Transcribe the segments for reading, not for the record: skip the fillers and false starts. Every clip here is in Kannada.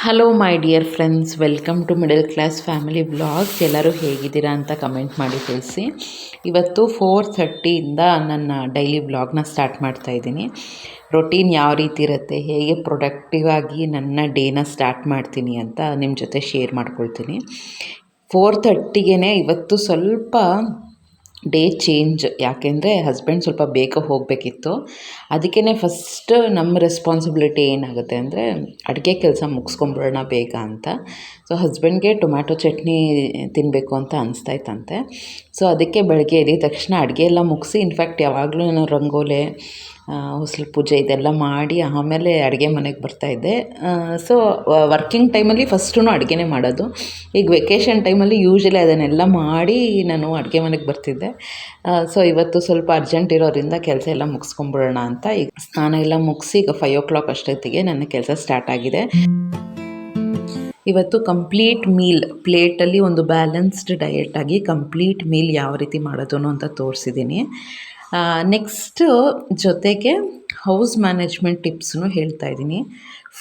Hello my dear friends, welcome to middle class family vlogs. ಎಲ್ಲರೂ ಹೇಗಿದ್ದೀರಾ ಅಂತ ಕಮೆಂಟ್ ಮಾಡಿ ತಿಳಿಸಿ. ಇವತ್ತು 4:30ಇಂದ ನನ್ನ ಡೈಲಿ ವ್ಲಾಗ್ನ ಸ್ಟಾರ್ಟ್ ಮಾಡ್ತಾಯಿದ್ದೀನಿ. ರೊಟೀನ್ ಯಾವ ರೀತಿ ಇರುತ್ತೆ, ಹೇಗೆ ಪ್ರೊಡಕ್ಟಿವ್ ಆಗಿ ನನ್ನ ಡೇನ ಸ್ಟಾರ್ಟ್ ಮಾಡ್ತೀನಿ ಅಂತ ನಿಮ್ಮ ಜೊತೆ ಶೇರ್ ಮಾಡ್ಕೊಳ್ತೀನಿ. 4:30ಗೆ ಇವತ್ತು ಸ್ವಲ್ಪ ಡೇ ಚೇಂಜ್. ಯಾಕೆಂದರೆ ಹಸ್ಬೆಂಡ್ ಸ್ವಲ್ಪ ಬೇಗ ಹೋಗಬೇಕಿತ್ತು. ಅದಕ್ಕೇ ಫಸ್ಟ್ ನಮ್ಮ ರೆಸ್ಪಾನ್ಸಿಬಿಲಿಟಿ ಏನಾಗುತ್ತೆ ಅಂದರೆ ಅಡುಗೆ ಕೆಲಸ ಮುಗಿಸ್ಕೊಂಬಿಡೋಣ ಬೇಗ ಅಂತ. ಸೊ ಹಸ್ಬೆಂಡ್ಗೆ ಟೊಮ್ಯಾಟೊ ಚಟ್ನಿ ತಿನ್ನಬೇಕು ಅಂತ ಅನಿಸ್ತಾಯಿತ್ತಂತೆ. ಸೊ ಅದಕ್ಕೆ ಬೆಳಗ್ಗೆ ಎದ್ದ ತಕ್ಷಣ ಅಡುಗೆ ಎಲ್ಲ ಮುಗಿಸಿ, ಇನ್ಫ್ಯಾಕ್ಟ್ ಯಾವಾಗಲೂ ನಾನು ರಂಗೋಲೆ, ಹೊಸಲು ಪೂಜೆ ಇದೆಲ್ಲ ಮಾಡಿ ಆಮೇಲೆ ಅಡುಗೆ ಮನೆಗೆ ಬರ್ತಾಯಿದ್ದೆ. ಸೊ ವರ್ಕಿಂಗ್ ಟೈಮಲ್ಲಿ ಫಸ್ಟು ಅಡುಗೆನೇ ಮಾಡೋದು. ಈಗ ವೆಕೇಷನ್ ಟೈಮಲ್ಲಿ ಯೂಶ್ವಲಿ ಅದನ್ನೆಲ್ಲ ಮಾಡಿ ನಾನು ಅಡುಗೆ ಮನೆಗೆ ಬರ್ತಿದ್ದೆ. ಸೊ ಇವತ್ತು ಸ್ವಲ್ಪ ಅರ್ಜೆಂಟ್ ಇರೋದ್ರಿಂದ ಕೆಲಸ ಎಲ್ಲ ಮುಗಿಸ್ಕೊಂಬಿಡೋಣ ಅಂತ ಈಗ ಸ್ನಾನ ಎಲ್ಲ ಮುಗಿಸಿ ಈಗ 5 o'clock ಅಷ್ಟೊತ್ತಿಗೆ ನನ್ನ ಕೆಲಸ ಸ್ಟಾರ್ಟ್ ಆಗಿದೆ. ಇವತ್ತು ಕಂಪ್ಲೀಟ್ ಮೀಲ್ ಪ್ಲೇಟಲ್ಲಿ ಒಂದು ಬ್ಯಾಲೆನ್ಸ್ಡ್ ಡಯೆಟಾಗಿ ಕಂಪ್ಲೀಟ್ ಮೀಲ್ ಯಾವ ರೀತಿ ಮಾಡೋದು ಅಂತ ತೋರಿಸಿದ್ದೀನಿ. ನೆಕ್ಸ್ಟು ಜೊತೆಗೆ ಹೌಸ್ ಮ್ಯಾನೇಜ್ಮೆಂಟ್ ಟಿಪ್ಸನ್ನು ಹೇಳ್ತಾ ಇದ್ದೀನಿ.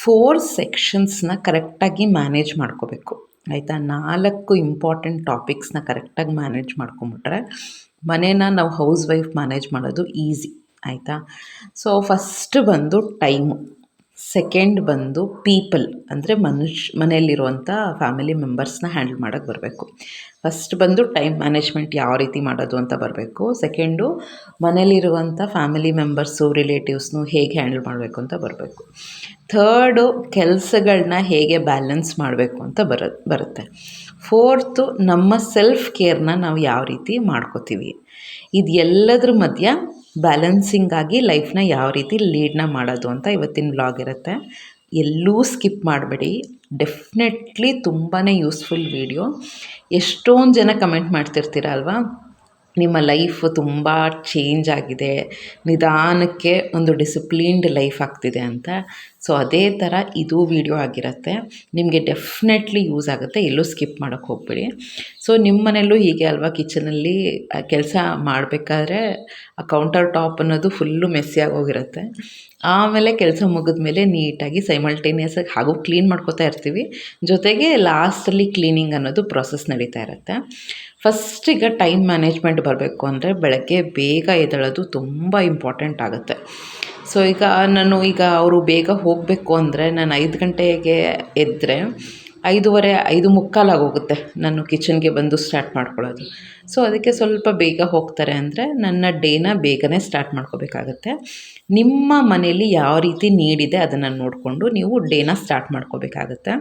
4 ಸೆಕ್ಷನ್ಸ್ನ ಕರೆಕ್ಟಾಗಿ ಮ್ಯಾನೇಜ್ ಮಾಡ್ಕೋಬೇಕು, ಆಯಿತಾ. 4 ಇಂಪಾರ್ಟೆಂಟ್ ಟಾಪಿಕ್ಸ್ನ ಕರೆಕ್ಟಾಗಿ ಮ್ಯಾನೇಜ್ ಮಾಡ್ಕೊಂಬಿಟ್ರೆ ಮನೇನ ನಾವು ಹೌಸ್ ವೈಫ್ ಮ್ಯಾನೇಜ್ ಮಾಡೋದು ಈಸಿ, ಆಯಿತಾ. ಸೊ ಫಸ್ಟ್ ಬಂದು ಟೈಮು, ಸೆಕೆಂಡ್ ಬಂದು ಪೀಪಲ್ ಅಂದರೆ ಮನೆಯಲ್ಲಿರುವಂಥ ಫ್ಯಾಮಿಲಿ ಮೆಂಬರ್ಸ್ನ ಹ್ಯಾಂಡಲ್ ಮಾಡೋಕ್ಕೆ ಬರಬೇಕು. ಫಸ್ಟ್ ಬಂದು ಟೈಮ್ ಮ್ಯಾನೇಜ್ಮೆಂಟ್ ಯಾವ ರೀತಿ ಮಾಡೋದು ಅಂತ ಬರಬೇಕು. ಸೆಕೆಂಡು ಮನೇಲಿರುವಂಥ ಫ್ಯಾಮಿಲಿ ಮೆಂಬರ್ಸು, ರಿಲೇಟಿವ್ಸ್ನು ಹೇಗೆ ಹ್ಯಾಂಡಲ್ ಮಾಡಬೇಕು ಅಂತ ಬರಬೇಕು. ಥರ್ಡು ಕೆಲಸಗಳನ್ನ ಹೇಗೆ ಬ್ಯಾಲೆನ್ಸ್ ಮಾಡಬೇಕು ಅಂತ ಬರುತ್ತೆ. ಫೋರ್ತು ನಮ್ಮ ಸೆಲ್ಫ್ ಕೇರ್ನ ನಾವು ಯಾವ ರೀತಿ ಮಾಡ್ಕೋತೀವಿ. ಇದು ಎಲ್ಲದ್ರ ಮಧ್ಯ ಬ್ಯಾಲೆನ್ಸಿಂಗ್ ಆಗಿ ಲೈಫ್ನ ಯಾವ ರೀತಿ ಲೀಡ್ನ ಮಾಡೋದು ಅಂತ ಇವತ್ತಿನ ವ್ಲಾಗ್ ಇರುತ್ತೆ. ಎಲ್ಲೂ ಸ್ಕಿಪ್ ಮಾಡಬೇಡಿ. ಡೆಫಿನೆಟ್ಲಿ ತುಂಬಾ ಯೂಸ್ಫುಲ್ ವಿಡಿಯೋ. ಎಷ್ಟೊಂದು ಜನ ಕಮೆಂಟ್ ಮಾಡ್ತಿರ್ತೀರ ಅಲ್ವಾ, ನಿಮ್ಮ ಲೈಫ್ ತುಂಬ ಚೇಂಜ್ ಆಗಿದೆ, ನಿಧಾನಕ್ಕೆ ಒಂದು ಡಿಸಿಪ್ಲೀನ್ಡ್ ಲೈಫ್ ಆಗ್ತಿದೆ ಅಂತ. ಸೊ ಅದೇ ಥರ ಇದು ವಿಡಿಯೋ ಆಗಿರುತ್ತೆ. ನಿಮಗೆ ಡೆಫಿನೆಟ್ಲಿ ಯೂಸ್ ಆಗುತ್ತೆ, ಎಲ್ಲೂ ಸ್ಕಿಪ್ ಮಾಡೋಕ್ಕೆ ಹೋಗ್ಬೇಡಿ. ಸೊ ನಿಮ್ಮ ಮನೆಯಲ್ಲೂ ಹೀಗೆ ಅಲ್ವಾ, ಕಿಚನಲ್ಲಿ ಕೆಲಸ ಮಾಡಬೇಕಾದ್ರೆ ಆ ಕೌಂಟರ್ ಟಾಪ್ ಅನ್ನೋದು ಫುಲ್ಲು ಮೆಸ್ಸಿಯಾಗಿ ಹೋಗಿರುತ್ತೆ. ಆಮೇಲೆ ಕೆಲಸ ಮುಗಿದ್ಮೇಲೆ ನೀಟಾಗಿ ಸೈಮಲ್ಟೇನಿಯಸ್ಸಾಗಿ ಹಾಗೂ ಕ್ಲೀನ್ ಮಾಡ್ಕೋತಾ ಇರ್ತೀವಿ, ಜೊತೆಗೆ ಲಾಸ್ಟಲ್ಲಿ ಕ್ಲೀನಿಂಗ್ ಅನ್ನೋದು ಪ್ರೊಸೆಸ್ ನಡೀತಾ ಇರುತ್ತೆ. ಫಸ್ಟ್ ಈಗ ಟೈಮ್ ಮ್ಯಾನೇಜ್ಮೆಂಟ್ ಬರಬೇಕು ಅಂದರೆ ಬೆಳಗ್ಗೆ ಬೇಗ ಎದ್ದೇಳೋದು ತುಂಬ ಇಂಪಾರ್ಟೆಂಟ್ ಆಗುತ್ತೆ. ಸೊ ಈಗ ಅವರು ಬೇಗ ಹೋಗಬೇಕು ಅಂದರೆ ನಾನು 5 ಗಂಟೆಗೆ ಎದ್ದರೆ 5:15, 5:45 ಆಗೋಗುತ್ತೆ ನಾನು ಕಿಚನ್ಗೆ ಬಂದು ಸ್ಟಾರ್ಟ್ ಮಾಡ್ಕೊಳ್ಳೋದು. ಸೊ ಅದಕ್ಕೆ ಸ್ವಲ್ಪ ಬೇಗ ಹೋಗ್ತಾರೆ ಅಂದರೆ ನನ್ನ ಡೇನ ಬೇಗನೆ ಸ್ಟಾರ್ಟ್ ಮಾಡ್ಕೋಬೇಕಾಗತ್ತೆ. ನಿಮ್ಮ ಮನೇಲಿ ಯಾವ ರೀತಿ ನೀಡಿದೆ ಅದನ್ನು ನೋಡಿಕೊಂಡು ನೀವು ಡೇನ ಸ್ಟಾರ್ಟ್ ಮಾಡ್ಕೋಬೇಕಾಗತ್ತೆ.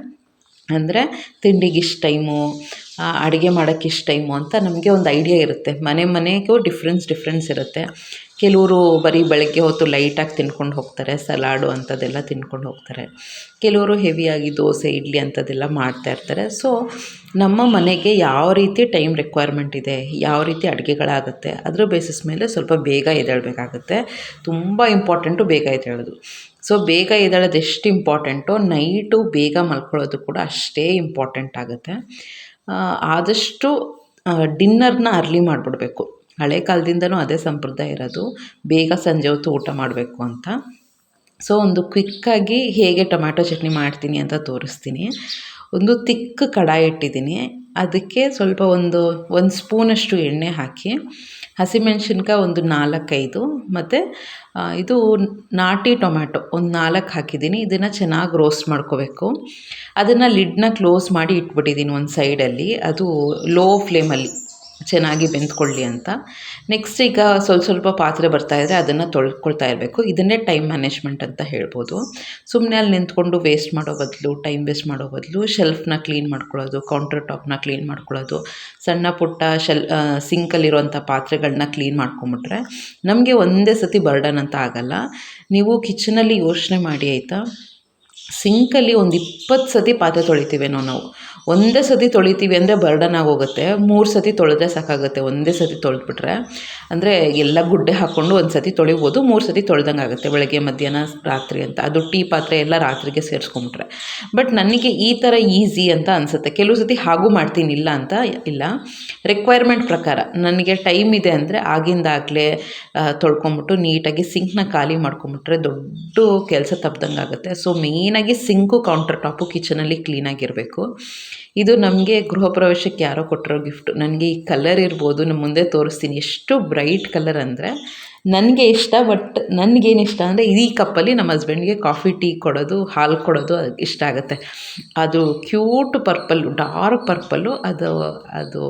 ಅಂದರೆ ತಿಂಡಿಗಿಷ್ಟು ಟೈಮು, ಅಡುಗೆ ಮಾಡೋಕ್ಕಿಷ್ಟು ಟೈಮು ಅಂತ ನಮಗೆ ಒಂದು ಐಡಿಯಾ ಇರುತ್ತೆ. ಮನೆಗೂ ಡಿಫ್ರೆನ್ಸ್ ಇರುತ್ತೆ. ಕೆಲವರು ಬರೀ ಬೆಳಗ್ಗೆ ಹೊತ್ತು ಲೈಟಾಗಿ ತಿನ್ಕೊಂಡು ಹೋಗ್ತಾರೆ, ಸಲಾಡು ಅಂಥದ್ದೆಲ್ಲ ತಿನ್ಕೊಂಡು ಹೋಗ್ತಾರೆ. ಕೆಲವರು ಹೆವಿಯಾಗಿ ದೋಸೆ, ಇಡ್ಲಿ ಅಂಥದ್ದೆಲ್ಲ ಮಾಡ್ತಾಯಿರ್ತಾರೆ. ಸೊ ನಮ್ಮ ಮನೆಗೆ ಯಾವ ರೀತಿ ಟೈಮ್ ರಿಕ್ವೈರ್ಮೆಂಟ್ ಇದೆ, ಯಾವ ರೀತಿ ಅಡುಗೆಗಳಾಗುತ್ತೆ, ಅದ್ರ ಬೇಸಿಸ್ ಮೇಲೆ ಸ್ವಲ್ಪ ಬೇಗ ಎದ್ದೇಳಬೇಕಾಗುತ್ತೆ. ತುಂಬ ಇಂಪಾರ್ಟೆಂಟು ಬೇಗ ಎದ್ದೇಳೋದು. ಸೊ ಬೇಗ ಎದ್ದೇಳೋದು ಎಷ್ಟು ಇಂಪಾರ್ಟೆಂಟೋ ನೈಟು ಬೇಗ ಮಲ್ಕೊಳ್ಳೋದು ಕೂಡ ಅಷ್ಟೇ ಇಂಪಾರ್ಟೆಂಟ್ ಆಗುತ್ತೆ. ಆದಷ್ಟು ಡಿನ್ನರ್ನ ಅರ್ಲಿ ಮಾಡಿಬಿಡ್ಬೇಕು. ಹಳೆ ಕಾಲದಿಂದನೂ ಅದೇ ಸಂಪ್ರದಾಯ ಇರೋದು, ಬೇಗ ಸಂಜೆ ಹೊತ್ತು ಊಟ ಮಾಡಬೇಕು ಅಂತ. ಸೊ ಒಂದು ಕ್ವಿಕ್ಕಾಗಿ ಹೇಗೆ ಟೊಮ್ಯಾಟೊ ಚಟ್ನಿ ಮಾಡ್ತೀನಿ ಅಂತ ತೋರಿಸ್ತೀನಿ. ಒಂದು ತಿಕ್ಕ ಕಡಾಯಿ ಇಟ್ಟಿದ್ದೀನಿ, ಅದಕ್ಕೆ ಸ್ವಲ್ಪ ಒಂದು ಸ್ಪೂನಷ್ಟು ಎಣ್ಣೆ ಹಾಕಿ, ಹಸಿಮೆಣ್ಸಿನ್ಕಾಯಿ ಒಂದು 4-5 ಮತ್ತು ಇದು ನಾಟಿ ಟೊಮ್ಯಾಟೊ ಒಂದು 4 ಹಾಕಿದ್ದೀನಿ. ಇದನ್ನು ಚೆನ್ನಾಗಿ ರೋಸ್ಟ್ ಮಾಡ್ಕೋಬೇಕು. ಅದನ್ನು ಲಿಡ್ನ ಕ್ಲೋಸ್ ಮಾಡಿ ಇಟ್ಬಿಟ್ಟಿದ್ದೀನಿ ಒಂದು ಸೈಡಲ್ಲಿ, ಅದು ಲೋ ಫ್ಲೇಮಲ್ಲಿ ಚೆನ್ನಾಗಿ ಬೆಂದ್ಕೊಳ್ಳಿ ಅಂತ. ನೆಕ್ಸ್ಟ್ ಈಗ ಸ್ವಲ್ಪ ಪಾತ್ರೆ ಬರ್ತಾಯಿದ್ರೆ ಅದನ್ನು ತೊಳ್ಕೊಳ್ತಾ ಇರಬೇಕು. ಇದನ್ನೇ ಟೈಮ್ ಮ್ಯಾನೇಜ್ಮೆಂಟ್ ಅಂತ ಹೇಳ್ಬೋದು. ಸುಮ್ಮನೆ ಅಲ್ಲಿ ನಿಂತ್ಕೊಂಡು ವೇಸ್ಟ್ ಮಾಡೋ ಬದಲು, ಟೈಮ್ ವೇಸ್ಟ್ ಮಾಡೋ ಬದಲು ಶೆಲ್ಫ್ನ ಕ್ಲೀನ್ ಮಾಡ್ಕೊಳ್ಳೋದು, ಕೌಂಟರ್ ಟಾಪ್ನ ಕ್ಲೀನ್ ಮಾಡ್ಕೊಳ್ಳೋದು, ಸಣ್ಣ ಪುಟ್ಟ ಸಿಂಕಲ್ಲಿರುವಂಥ ಪಾತ್ರೆಗಳನ್ನ ಕ್ಲೀನ್ ಮಾಡ್ಕೊಂಬಿಟ್ರೆ ನಮಗೆ ಒಂದೇ ಸತಿ ಬರ್ಡನ್ ಅಂತ ಆಗೋಲ್ಲ. ನೀವು ಕಿಚನಲ್ಲಿ ಯೋಚನೆ ಮಾಡಿ, ಆಯಿತಾ. ಸಿಂಕಲ್ಲಿ ಒಂದು 20 ಸತಿ ಪಾತ್ರೆ ತೊಳಿತೀವೇನೋ ನಾವು. ಒಂದೇ ಸತಿ ತೊಳಿತೀವಿ ಅಂದರೆ ಬರ್ಡನ್ ಆಗೋಗುತ್ತೆ. 3 ಸತಿ ತೊಳೆದ್ರೆ ಸಾಕಾಗುತ್ತೆ ಒಂದೇ ಸತಿ ತೊಳೆದ್ಬಿಟ್ರೆ. ಅಂದರೆ ಎಲ್ಲ ಗುಡ್ಡೆ ಹಾಕ್ಕೊಂಡು ಒಂದು ಸತಿ ತೊಳಿಬೋದು, 3 ಸತಿ ತೊಳ್ದಂಗೆ ಆಗುತ್ತೆ, ಬೆಳಗ್ಗೆ ಮಧ್ಯಾಹ್ನ ರಾತ್ರಿ ಅಂತ. ಅದು ಟೀ ಪಾತ್ರೆ ಎಲ್ಲ ರಾತ್ರಿಗೆ ಸೇರಿಸ್ಕೊಂಬಿಟ್ರೆ. ಬಟ್ ನನಗೆ ಈ ಥರ ಈಸಿ ಅಂತ ಅನಿಸುತ್ತೆ. ಕೆಲವು ಸತಿ ಹಾಗೂ ಮಾಡ್ತೀನಿ, ಇಲ್ಲ ಅಂತ ಇಲ್ಲ. ರಿಕ್ವೈರ್ಮೆಂಟ್ ಪ್ರಕಾರ ನನಗೆ ಟೈಮ್ ಇದೆ ಅಂದರೆ ಆಗಿಂದಾಗಲೇ ತೊಳ್ಕೊಂಬಿಟ್ಟು ನೀಟಾಗಿ ಸಿಂಕ್ನ ಖಾಲಿ ಮಾಡ್ಕೊಂಬಿಟ್ರೆ ದೊಡ್ಡ ಕೆಲಸ ತಪ್ಪದಂಗೆ ಆಗುತ್ತೆ. ಸೊ ಮೇಯ್ನಾಗಿ ಸಿಂಕು, ಕೌಂಟರ್ ಟಾಪು ಕಿಚನಲ್ಲಿ ಕ್ಲೀನಾಗಿರಬೇಕು. ಇದು ನಮಗೆ ಗೃಹ ಪ್ರವೇಶಕ್ಕೆ ಯಾರೋ ಕೊಟ್ಟಿರೋ ಗಿಫ್ಟು. ನನಗೆ ಈ ಕಲರ್ ಇರ್ಬೋದು, ನಮ್ಮ ಮುಂದೆ ತೋರಿಸ್ತೀನಿ, ಎಷ್ಟು ಬ್ರೈಟ್ ಕಲರ್ ಅಂದರೆ ನನಗೆ ಇಷ್ಟ. ಬಟ್ ನನಗೇನು ಇಷ್ಟ ಅಂದರೆ ಈ ಕಪ್ಪಲ್ಲಿ ನಮ್ಮ ಹಸ್ಬೆಂಡ್ಗೆ ಕಾಫಿ ಟೀ ಕೊಡೋದು, ಹಾಲು ಕೊಡೋದು ಇಷ್ಟ ಆಗುತ್ತೆ. ಅದು ಕ್ಯೂಟ್ ಪರ್ಪಲ್ಲು, ಡಾರ್ಕ್ ಪರ್ಪಲ್ಲು, ಅದು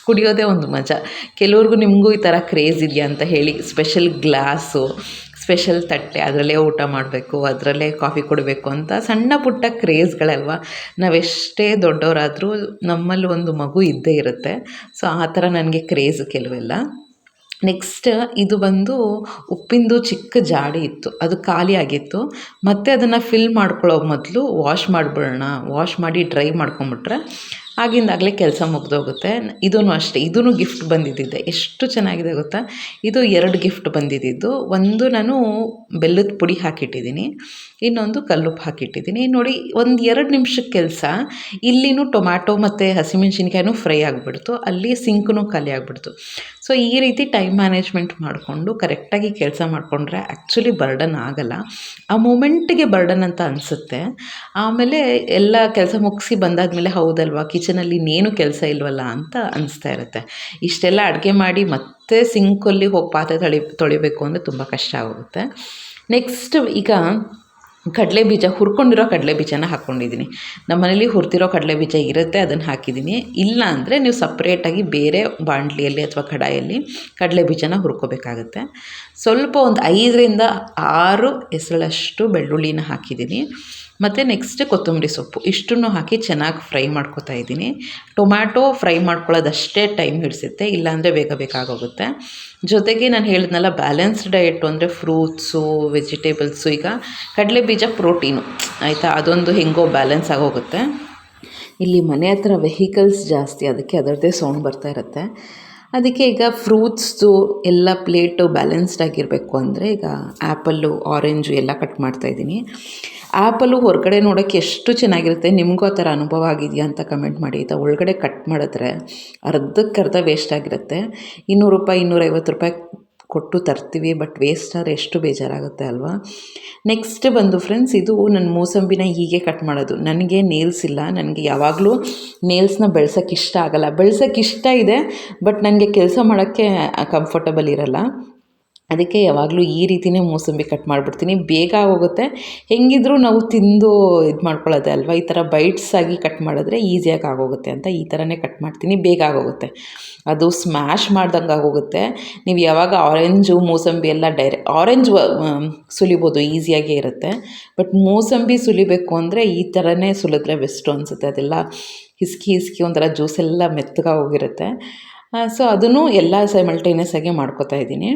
ಕುಡಿಯೋದೇ ಒಂದು ಮಜಾ. ಕೆಲವ್ರಿಗೂ ನಿಮಗೂ ಈ ಥರ ಕ್ರೇಜ್ ಇದೆಯಾ ಅಂತ ಹೇಳಿ. ಸ್ಪೆಷಲ್ ಗ್ಲಾಸು, ಸ್ಪೆಷಲ್ ತಟ್ಟೆ, ಅದರಲ್ಲೇ ಊಟ ಮಾಡಬೇಕು, ಅದರಲ್ಲೇ ಕಾಫಿ ಕುಡಬೇಕು ಅಂತ ಸಣ್ಣ ಪುಟ್ಟ ಕ್ರೇಜ್ಗಳಲ್ವ. ನಾವೆಷ್ಟೇ ದೊಡ್ಡವರಾದರೂ ನಮ್ಮಲ್ಲಿ ಒಂದು ಮಗು ಇದ್ದೇ ಇರುತ್ತೆ. ಸೊ ಆ ಥರ ನನಗೆ ಕ್ರೇಜ್ ಕೆಲವೆಲ್ಲ. ನೆಕ್ಸ್ಟ್ ಇದು ಬಂದು ಉಪ್ಪಿಂದು ಚಿಕ್ಕ ಜಾಡಿ ಇತ್ತು, ಅದು ಖಾಲಿ ಆಗಿತ್ತು. ಮತ್ತು ಅದನ್ನು ಫಿಲ್ ಮಾಡ್ಕೊಳ್ಳೋ ಮೊದಲು ವಾಶ್ ಮಾಡಿಬಿಡೋಣ, ವಾಶ್ ಮಾಡಿ ಡ್ರೈ ಮಾಡ್ಕೊಂಬಿಟ್ರೆ ಆಗಿಂದಾಗಲೇ ಕೆಲಸ ಮುಗಿದೋಗುತ್ತೆ. ಇದೂ ಅಷ್ಟೇ, ಇದೂ ಗಿಫ್ಟ್ ಬಂದಿದ್ದಿದೆ. ಎಷ್ಟು ಚೆನ್ನಾಗಿದೆ ಗೊತ್ತಾ. ಇದು 2 ಗಿಫ್ಟ್ ಬಂದಿದ್ದು. ಒಂದು ನಾನು ಬೆಲ್ಲದ ಪುಡಿ ಹಾಕಿಟ್ಟಿದ್ದೀನಿ, ಇನ್ನೊಂದು ಕಲ್ಲುಪ್ಪು ಹಾಕಿಟ್ಟಿದ್ದೀನಿ. ನೋಡಿ, ಒಂದು 2 ನಿಮಿಷದ ಕೆಲಸ. ಇಲ್ಲಿನೂ ಟೊಮ್ಯಾಟೊ ಮತ್ತು ಹಸಿಮೆಣ್ಸಿನ್ಕಾಯಿನೂ ಫ್ರೈ ಆಗಿಬಿಡ್ತು, ಅಲ್ಲಿ ಸಿಂಕೂ ಖಾಲಿ ಆಗಿಬಿಡ್ತು. ಸೊ ಈ ರೀತಿ ಟೈಮ್ ಮ್ಯಾನೇಜ್ಮೆಂಟ್ ಮಾಡಿಕೊಂಡು ಕರೆಕ್ಟಾಗಿ ಕೆಲಸ ಮಾಡಿಕೊಂಡ್ರೆ ಆ್ಯಕ್ಚುಲಿ ಬರ್ಡನ್ ಆಗಲ್ಲ. ಆ ಮೂಮೆಂಟಿಗೆ ಬರ್ಡನ್ ಅಂತ ಅನಿಸುತ್ತೆ. ಆಮೇಲೆ ಎಲ್ಲ ಕೆಲಸ ಮುಗಿಸಿ ಬಂದಾದಮೇಲೆ ಹೌದಲ್ವಾ ಕಿಚನಲ್ಲಿ ಇನ್ನೇನು ಕೆಲಸ ಇಲ್ವಲ್ಲ ಅಂತ ಅನಿಸ್ತಾ ಇರುತ್ತೆ. ಇಷ್ಟೆಲ್ಲ ಅಡುಗೆ ಮಾಡಿ ಮತ್ತೆ ಸಿಂಕಲ್ಲಿ ಹೋಗಿ ಪಾತ್ರೆ ತೊಳಿಬೇಕು ಅಂದರೆ ತುಂಬ ಕಷ್ಟ ಆಗುತ್ತೆ. ನೆಕ್ಸ್ಟ್ ಈಗ ಕಡಲೆ ಬೀಜ, ಹುರ್ಕೊಂಡಿರೋ ಕಡಲೆ ಬೀಜನ ಹಾಕ್ಕೊಂಡಿದ್ದೀನಿ. ನಮ್ಮ ಮನೇಲಿ ಹುರಿದಿರೋ ಕಡಲೆ ಬೀಜ ಇರುತ್ತೆ, ಅದನ್ನು ಹಾಕಿದ್ದೀನಿ. ಇಲ್ಲ ಅಂದರೆ ನೀವು ಸಪ್ರೇಟಾಗಿ ಬೇರೆ ಬಾಣಲಿಯಲ್ಲಿ ಅಥವಾ ಕಡಾಯಲ್ಲಿ ಕಡಲೆ ಬೀಜನ ಹುರ್ಕೋಬೇಕಾಗತ್ತೆ. ಸ್ವಲ್ಪ ಒಂದು 5ರಿಂದ 6 ಎಸಳಷ್ಟು ಬೆಳ್ಳುಳ್ಳಿನ ಹಾಕಿದ್ದೀನಿ. ಮತ್ತು ನೆಕ್ಸ್ಟ್ ಕೊತ್ತಂಬರಿ ಸೊಪ್ಪು, ಇಷ್ಟನ್ನು ಹಾಕಿ ಚೆನ್ನಾಗಿ ಫ್ರೈ ಮಾಡ್ಕೊತಾ ಇದ್ದೀನಿ. ಟೊಮ್ಯಾಟೊ ಫ್ರೈ ಮಾಡ್ಕೊಳ್ಳೋದಷ್ಟೇ ಟೈಮ್ ಹಿಡಿಸುತ್ತೆ, ಇಲ್ಲಾಂದರೆ ಬೇಗ ಬೇಕಾಗೋಗುತ್ತೆ. ಜೊತೆಗೆ ನಾನು ಹೇಳಿದ್ನಲ್ಲ ಬ್ಯಾಲೆನ್ಸ್ಡ್ ಡಯೆಟು ಅಂದರೆ ಫ್ರೂಟ್ಸು, ವೆಜಿಟೇಬಲ್ಸು. ಈಗ ಕಡಲೆ ಬೀಜ ಪ್ರೋಟೀನು ಆಯಿತಾ, ಅದೊಂದು ಹೆಂಗೋ ಬ್ಯಾಲೆನ್ಸ್ ಆಗೋಗುತ್ತೆ. ಇಲ್ಲಿ ಮನೆ ಹತ್ರ ವೆಹಿಕಲ್ಸ್ ಜಾಸ್ತಿ, ಅದಕ್ಕೆ ಅದರದ್ದೇ ಸೌಂಡ್ ಬರ್ತಾ ಇರುತ್ತೆ. ಅದಕ್ಕೆ ಈಗ ಫ್ರೂಟ್ಸ್ದು ಎಲ್ಲ ಪ್ಲೇಟು ಬ್ಯಾಲೆನ್ಸ್ಡ್ ಆಗಿರಬೇಕು ಅಂದರೆ ಈಗ ಆ್ಯಪಲ್ಲು, ಆರೆಂಜು ಎಲ್ಲ ಕಟ್ ಮಾಡ್ತಾಯಿದ್ದೀನಿ. ಆ್ಯಪಲ್ಲು ಹೊರಗಡೆ ನೋಡೋಕ್ಕೆ ಎಷ್ಟು ಚೆನ್ನಾಗಿರುತ್ತೆ, ನಿಮಗೂ ಆ ಥರ ಅನುಭವ ಆಗಿದೆಯಾ ಅಂತ ಕಮೆಂಟ್ ಮಾಡಿ ಆಯಿತಾ. ಒಳಗಡೆ ಕಟ್ ಮಾಡಿದ್ರೆ ಅರ್ಧಕ್ಕರ್ಧ ವೇಸ್ಟ್ ಆಗಿರುತ್ತೆ. ₹200 ₹250 ಕೊಟ್ಟು ತರ್ತೀವಿ, ಬಟ್ ವೇಸ್ಟ್ ಆದರೆ ಎಷ್ಟು ಬೇಜಾರಾಗುತ್ತೆ ಅಲ್ವಾ. ನೆಕ್ಸ್ಟ್ ಬಂದು ಫ್ರೆಂಡ್ಸ್, ಇದು ನನ್ನ ಮೂಸಂಬಿನ ಹೀಗೆ ಕಟ್ ಮಾಡೋದು. ನನಗೆ ನೇಲ್ಸ್ ಇಲ್ಲ, ನನಗೆ ಯಾವಾಗಲೂ ನೇಲ್ಸ್ನ ಬೆಳ್ಸೋಕ್ಕೆ ಇಷ್ಟ ಆಗಲ್ಲ. ಬೆಳ್ಸೋಕ್ಕೆ ಇಷ್ಟ ಇದೆ, ಬಟ್ ನನಗೆ ಕೆಲಸ ಮಾಡೋಕ್ಕೆ ಕಂಫರ್ಟಬಲ್ ಇರಲ್ಲ. ಅದಕ್ಕೆ ಯಾವಾಗಲೂ ಈ ರೀತಿಯೇ ಮೂಸಂಬಿ ಕಟ್ ಮಾಡಿಬಿಡ್ತೀನಿ, ಬೇಗ ಆಗೋಗುತ್ತೆ. ಹೆಂಗಿದ್ರೂ ನಾವು ತಿಂದು ಇದು ಮಾಡ್ಕೊಳ್ಳೋದೆ ಅಲ್ವಾ. ಈ ಥರ ಬೈಟ್ಸ್ ಆಗಿ ಕಟ್ ಮಾಡಿದ್ರೆ ಈಸಿಯಾಗಿ ಆಗೋಗುತ್ತೆ ಅಂತ ಈ ಥರನೇ ಕಟ್ ಮಾಡ್ತೀನಿ, ಬೇಗ ಆಗೋಗುತ್ತೆ. ಅದು ಸ್ಮ್ಯಾಶ್ ಮಾಡ್ದಂಗೆ ಆಗೋಗುತ್ತೆ. ನೀವು ಯಾವಾಗ ಆರೆಂಜು, ಮೂಸಂಬಿ ಎಲ್ಲ ಆರೆಂಜ್ ಸುಲಿಬೋದು, ಈಸಿಯಾಗೇ ಇರುತ್ತೆ. ಬಟ್ ಮೂಸಂಬಿ ಸುಲಿಬೇಕು ಅಂದರೆ ಈ ಥರನೇ ಸುಲಿದ್ರೆ ಬೆಸ್ಟು ಅನಿಸುತ್ತೆ. ಅದೆಲ್ಲ ಹಿಸ್ಕಿ ಒಂಥರ ಜ್ಯೂಸೆಲ್ಲ ಮೆತ್ತಗಾಗೋಗಿರುತ್ತೆ. ಸೊ ಅದನ್ನು ಎಲ್ಲ ಸೈಮಲ್ಟೇನಿಯಸ್ ಆಗಿ ಮಾಡ್ಕೋತಾ ಇದ್ದೀನಿ.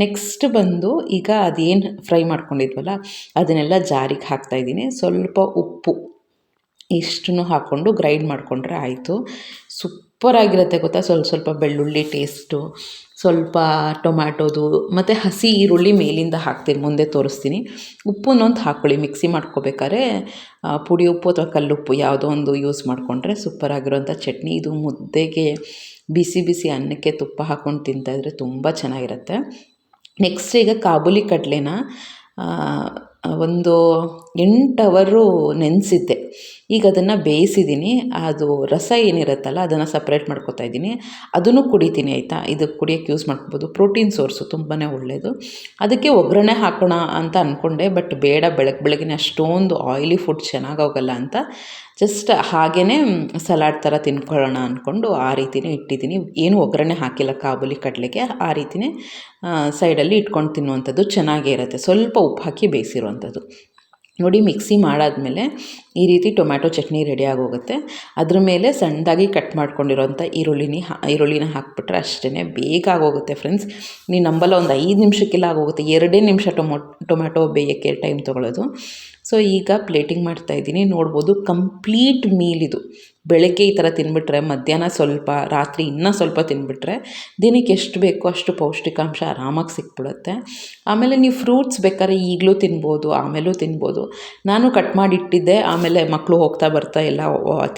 ನೆಕ್ಸ್ಟ್ ಬಂದು ಈಗ ಅದೇನು ಫ್ರೈ ಮಾಡ್ಕೊಂಡಿದ್ವಲ್ಲ ಅದನ್ನೆಲ್ಲ ಜಾರಿಗೆ ಹಾಕ್ತಾಯಿದ್ದೀನಿ. ಸ್ವಲ್ಪ ಉಪ್ಪು ಇಷ್ಟನ್ನು ಹಾಕ್ಕೊಂಡು ಗ್ರೈಂಡ್ ಮಾಡಿಕೊಂಡ್ರೆ ಆಯಿತು. ಸೂಪರಾಗಿರುತ್ತೆ ಗೊತ್ತಾ. ಸ್ವಲ್ಪ ಬೆಳ್ಳುಳ್ಳಿ ಟೇಸ್ಟು, ಸ್ವಲ್ಪ ಟೊಮ್ಯಾಟೋದು ಮತ್ತು ಹಸಿ ಈರುಳ್ಳಿ ಮೇಲಿಂದ ಹಾಕ್ತೀನಿ, ಮುಂದೆ ತೋರಿಸ್ತೀನಿ. ಉಪ್ಪನ್ನೊಂದು ಹಾಕ್ಕೊಳ್ಳಿ, ಮಿಕ್ಸಿ ಮಾಡ್ಕೋಬೇಕಾದ್ರೆ ಪುಡಿ ಉಪ್ಪು ಅಥವಾ ಕಲ್ಲುಪ್ಪು ಯಾವುದೋ ಒಂದು ಯೂಸ್ ಮಾಡಿಕೊಂಡ್ರೆ ಸೂಪರಾಗಿರೋಂಥ ಚಟ್ನಿ. ಇದು ಮುದ್ದೆಗೆ, ಬಿಸಿ ಅನ್ನಕ್ಕೆ ತುಪ್ಪ ಹಾಕ್ಕೊಂಡು ತಿಂತಾಯಿದ್ರೆ ತುಂಬ ಚೆನ್ನಾಗಿರುತ್ತೆ. ನೆಕ್ಸ್ಟ್ ಈಗ ಕಾಬೂಲಿ ಕಡಲೆನ ಒಂದು 8 ಅವರು ನೆನೆಸಿದ್ದೆ. ಈಗ ಅದನ್ನು ಬೇಯಿಸಿದ್ದೀನಿ. ಅದು ರಸ ಏನಿರುತ್ತಲ್ಲ ಅದನ್ನು ಸಪ್ರೇಟ್ ಮಾಡ್ಕೊತಾ ಇದ್ದೀನಿ. ಅದನ್ನು ಕುಡಿತೀನಿ ಆಯಿತಾ. ಇದು ಕುಡಿಯೋಕ್ಕೆ ಯೂಸ್ ಮಾಡ್ಕೊಬೋದು, ಪ್ರೋಟೀನ್ ಸೋರ್ಸು, ತುಂಬಾ ಒಳ್ಳೆಯದು. ಅದಕ್ಕೆ ಒಗ್ಗರಣೆ ಹಾಕೋಣ ಅಂತ ಅಂದ್ಕೊಂಡೆ, ಬಟ್ ಬೇಡ, ಬೆಳಗ್ಗೆ ಅಷ್ಟೊಂದು ಆಯಿಲಿ ಫುಡ್ ಚೆನ್ನಾಗೋಗಲ್ಲ ಅಂತ ಜಸ್ಟ್ ಹಾಗೇ ಸಲಾಡ್ ಥರ ತಿನ್ಕೊಳ್ಳೋಣ ಅಂದ್ಕೊಂಡು ಆ ರೀತಿಯೇ ಇಟ್ಟಿದ್ದೀನಿ. ಏನು ಒಗ್ಗರಣೆ ಹಾಕಿಲ್ಲ ಕಾಬೂಲಿ ಕಡಲೆಗೆ, ಆ ರೀತಿಯೇ ಸೈಡಲ್ಲಿ ಇಟ್ಕೊಂಡು ತಿನ್ನುವಂಥದ್ದು ಚೆನ್ನಾಗೇ ಇರುತ್ತೆ. ಸ್ವಲ್ಪ ಉಪ್ಪು ಹಾಕಿ ಬೇಯಿಸಿರುವಂಥದ್ದು. ನೋಡಿ, ಮಿಕ್ಸಿ ಮಾಡಾದಮೇಲೆ ಈ ರೀತಿ ಟೊಮ್ಯಾಟೊ ಚಟ್ನಿ ರೆಡಿ ಆಗೋಗುತ್ತೆ. ಅದ್ರ ಮೇಲೆ ಸಣ್ಣದಾಗಿ ಕಟ್ ಮಾಡ್ಕೊಂಡಿರೋಂಥ ಈರುಳ್ಳಿನ ಹಾಕ್ಬಿಟ್ರೆ ಅಷ್ಟೇ, ಬೇಗ ಆಗೋಗುತ್ತೆ ಫ್ರೆಂಡ್ಸ್. ನೀವು ನಂಬಲ್ಲ, ಒಂದು 5 ನಿಮಿಷಕ್ಕೆಲ್ಲ ಆಗೋಗುತ್ತೆ. 2 ನಿಮಿಷ ಟೊಮ್ಯಾಟೊ ಬೇಯೋಕ್ಕೆ ಟೈಮ್ ತೊಗೊಳ್ಳೋದು. ಸೊ ಈಗ ಪ್ಲೇಟಿಂಗ್ ಮಾಡ್ತಾಯಿದ್ದೀನಿ. ನೋಡ್ಬೋದು, ಕಂಪ್ಲೀಟ್ ಮೀಲ್ ಇದು. ಬೆಳಗ್ಗೆ ಈ ಥರ ತಿಂದುಬಿಟ್ರೆ ಮಧ್ಯಾಹ್ನ ಸ್ವಲ್ಪ, ರಾತ್ರಿ ಇನ್ನೂ ಸ್ವಲ್ಪ ತಿಂದುಬಿಟ್ರೆ ದಿನಕ್ಕೆ ಎಷ್ಟು ಬೇಕೋ ಅಷ್ಟು ಪೌಷ್ಟಿಕಾಂಶ ಆರಾಮಾಗಿ ಸಿಕ್ಬಿಡುತ್ತೆ. ಆಮೇಲೆ ನೀವು ಫ್ರೂಟ್ಸ್ ಬೇಕಾದ್ರೆ ಈಗಲೂ ತಿನ್ಬೋದು, ಆಮೇಲೂ ತಿನ್ಬೋದು. ನಾನು ಕಟ್ ಮಾಡಿಟ್ಟಿದ್ದೆ, ಆಮೇಲೆ ಮಕ್ಕಳು ಹೋಗ್ತಾ ಬರ್ತಾ ಎಲ್ಲ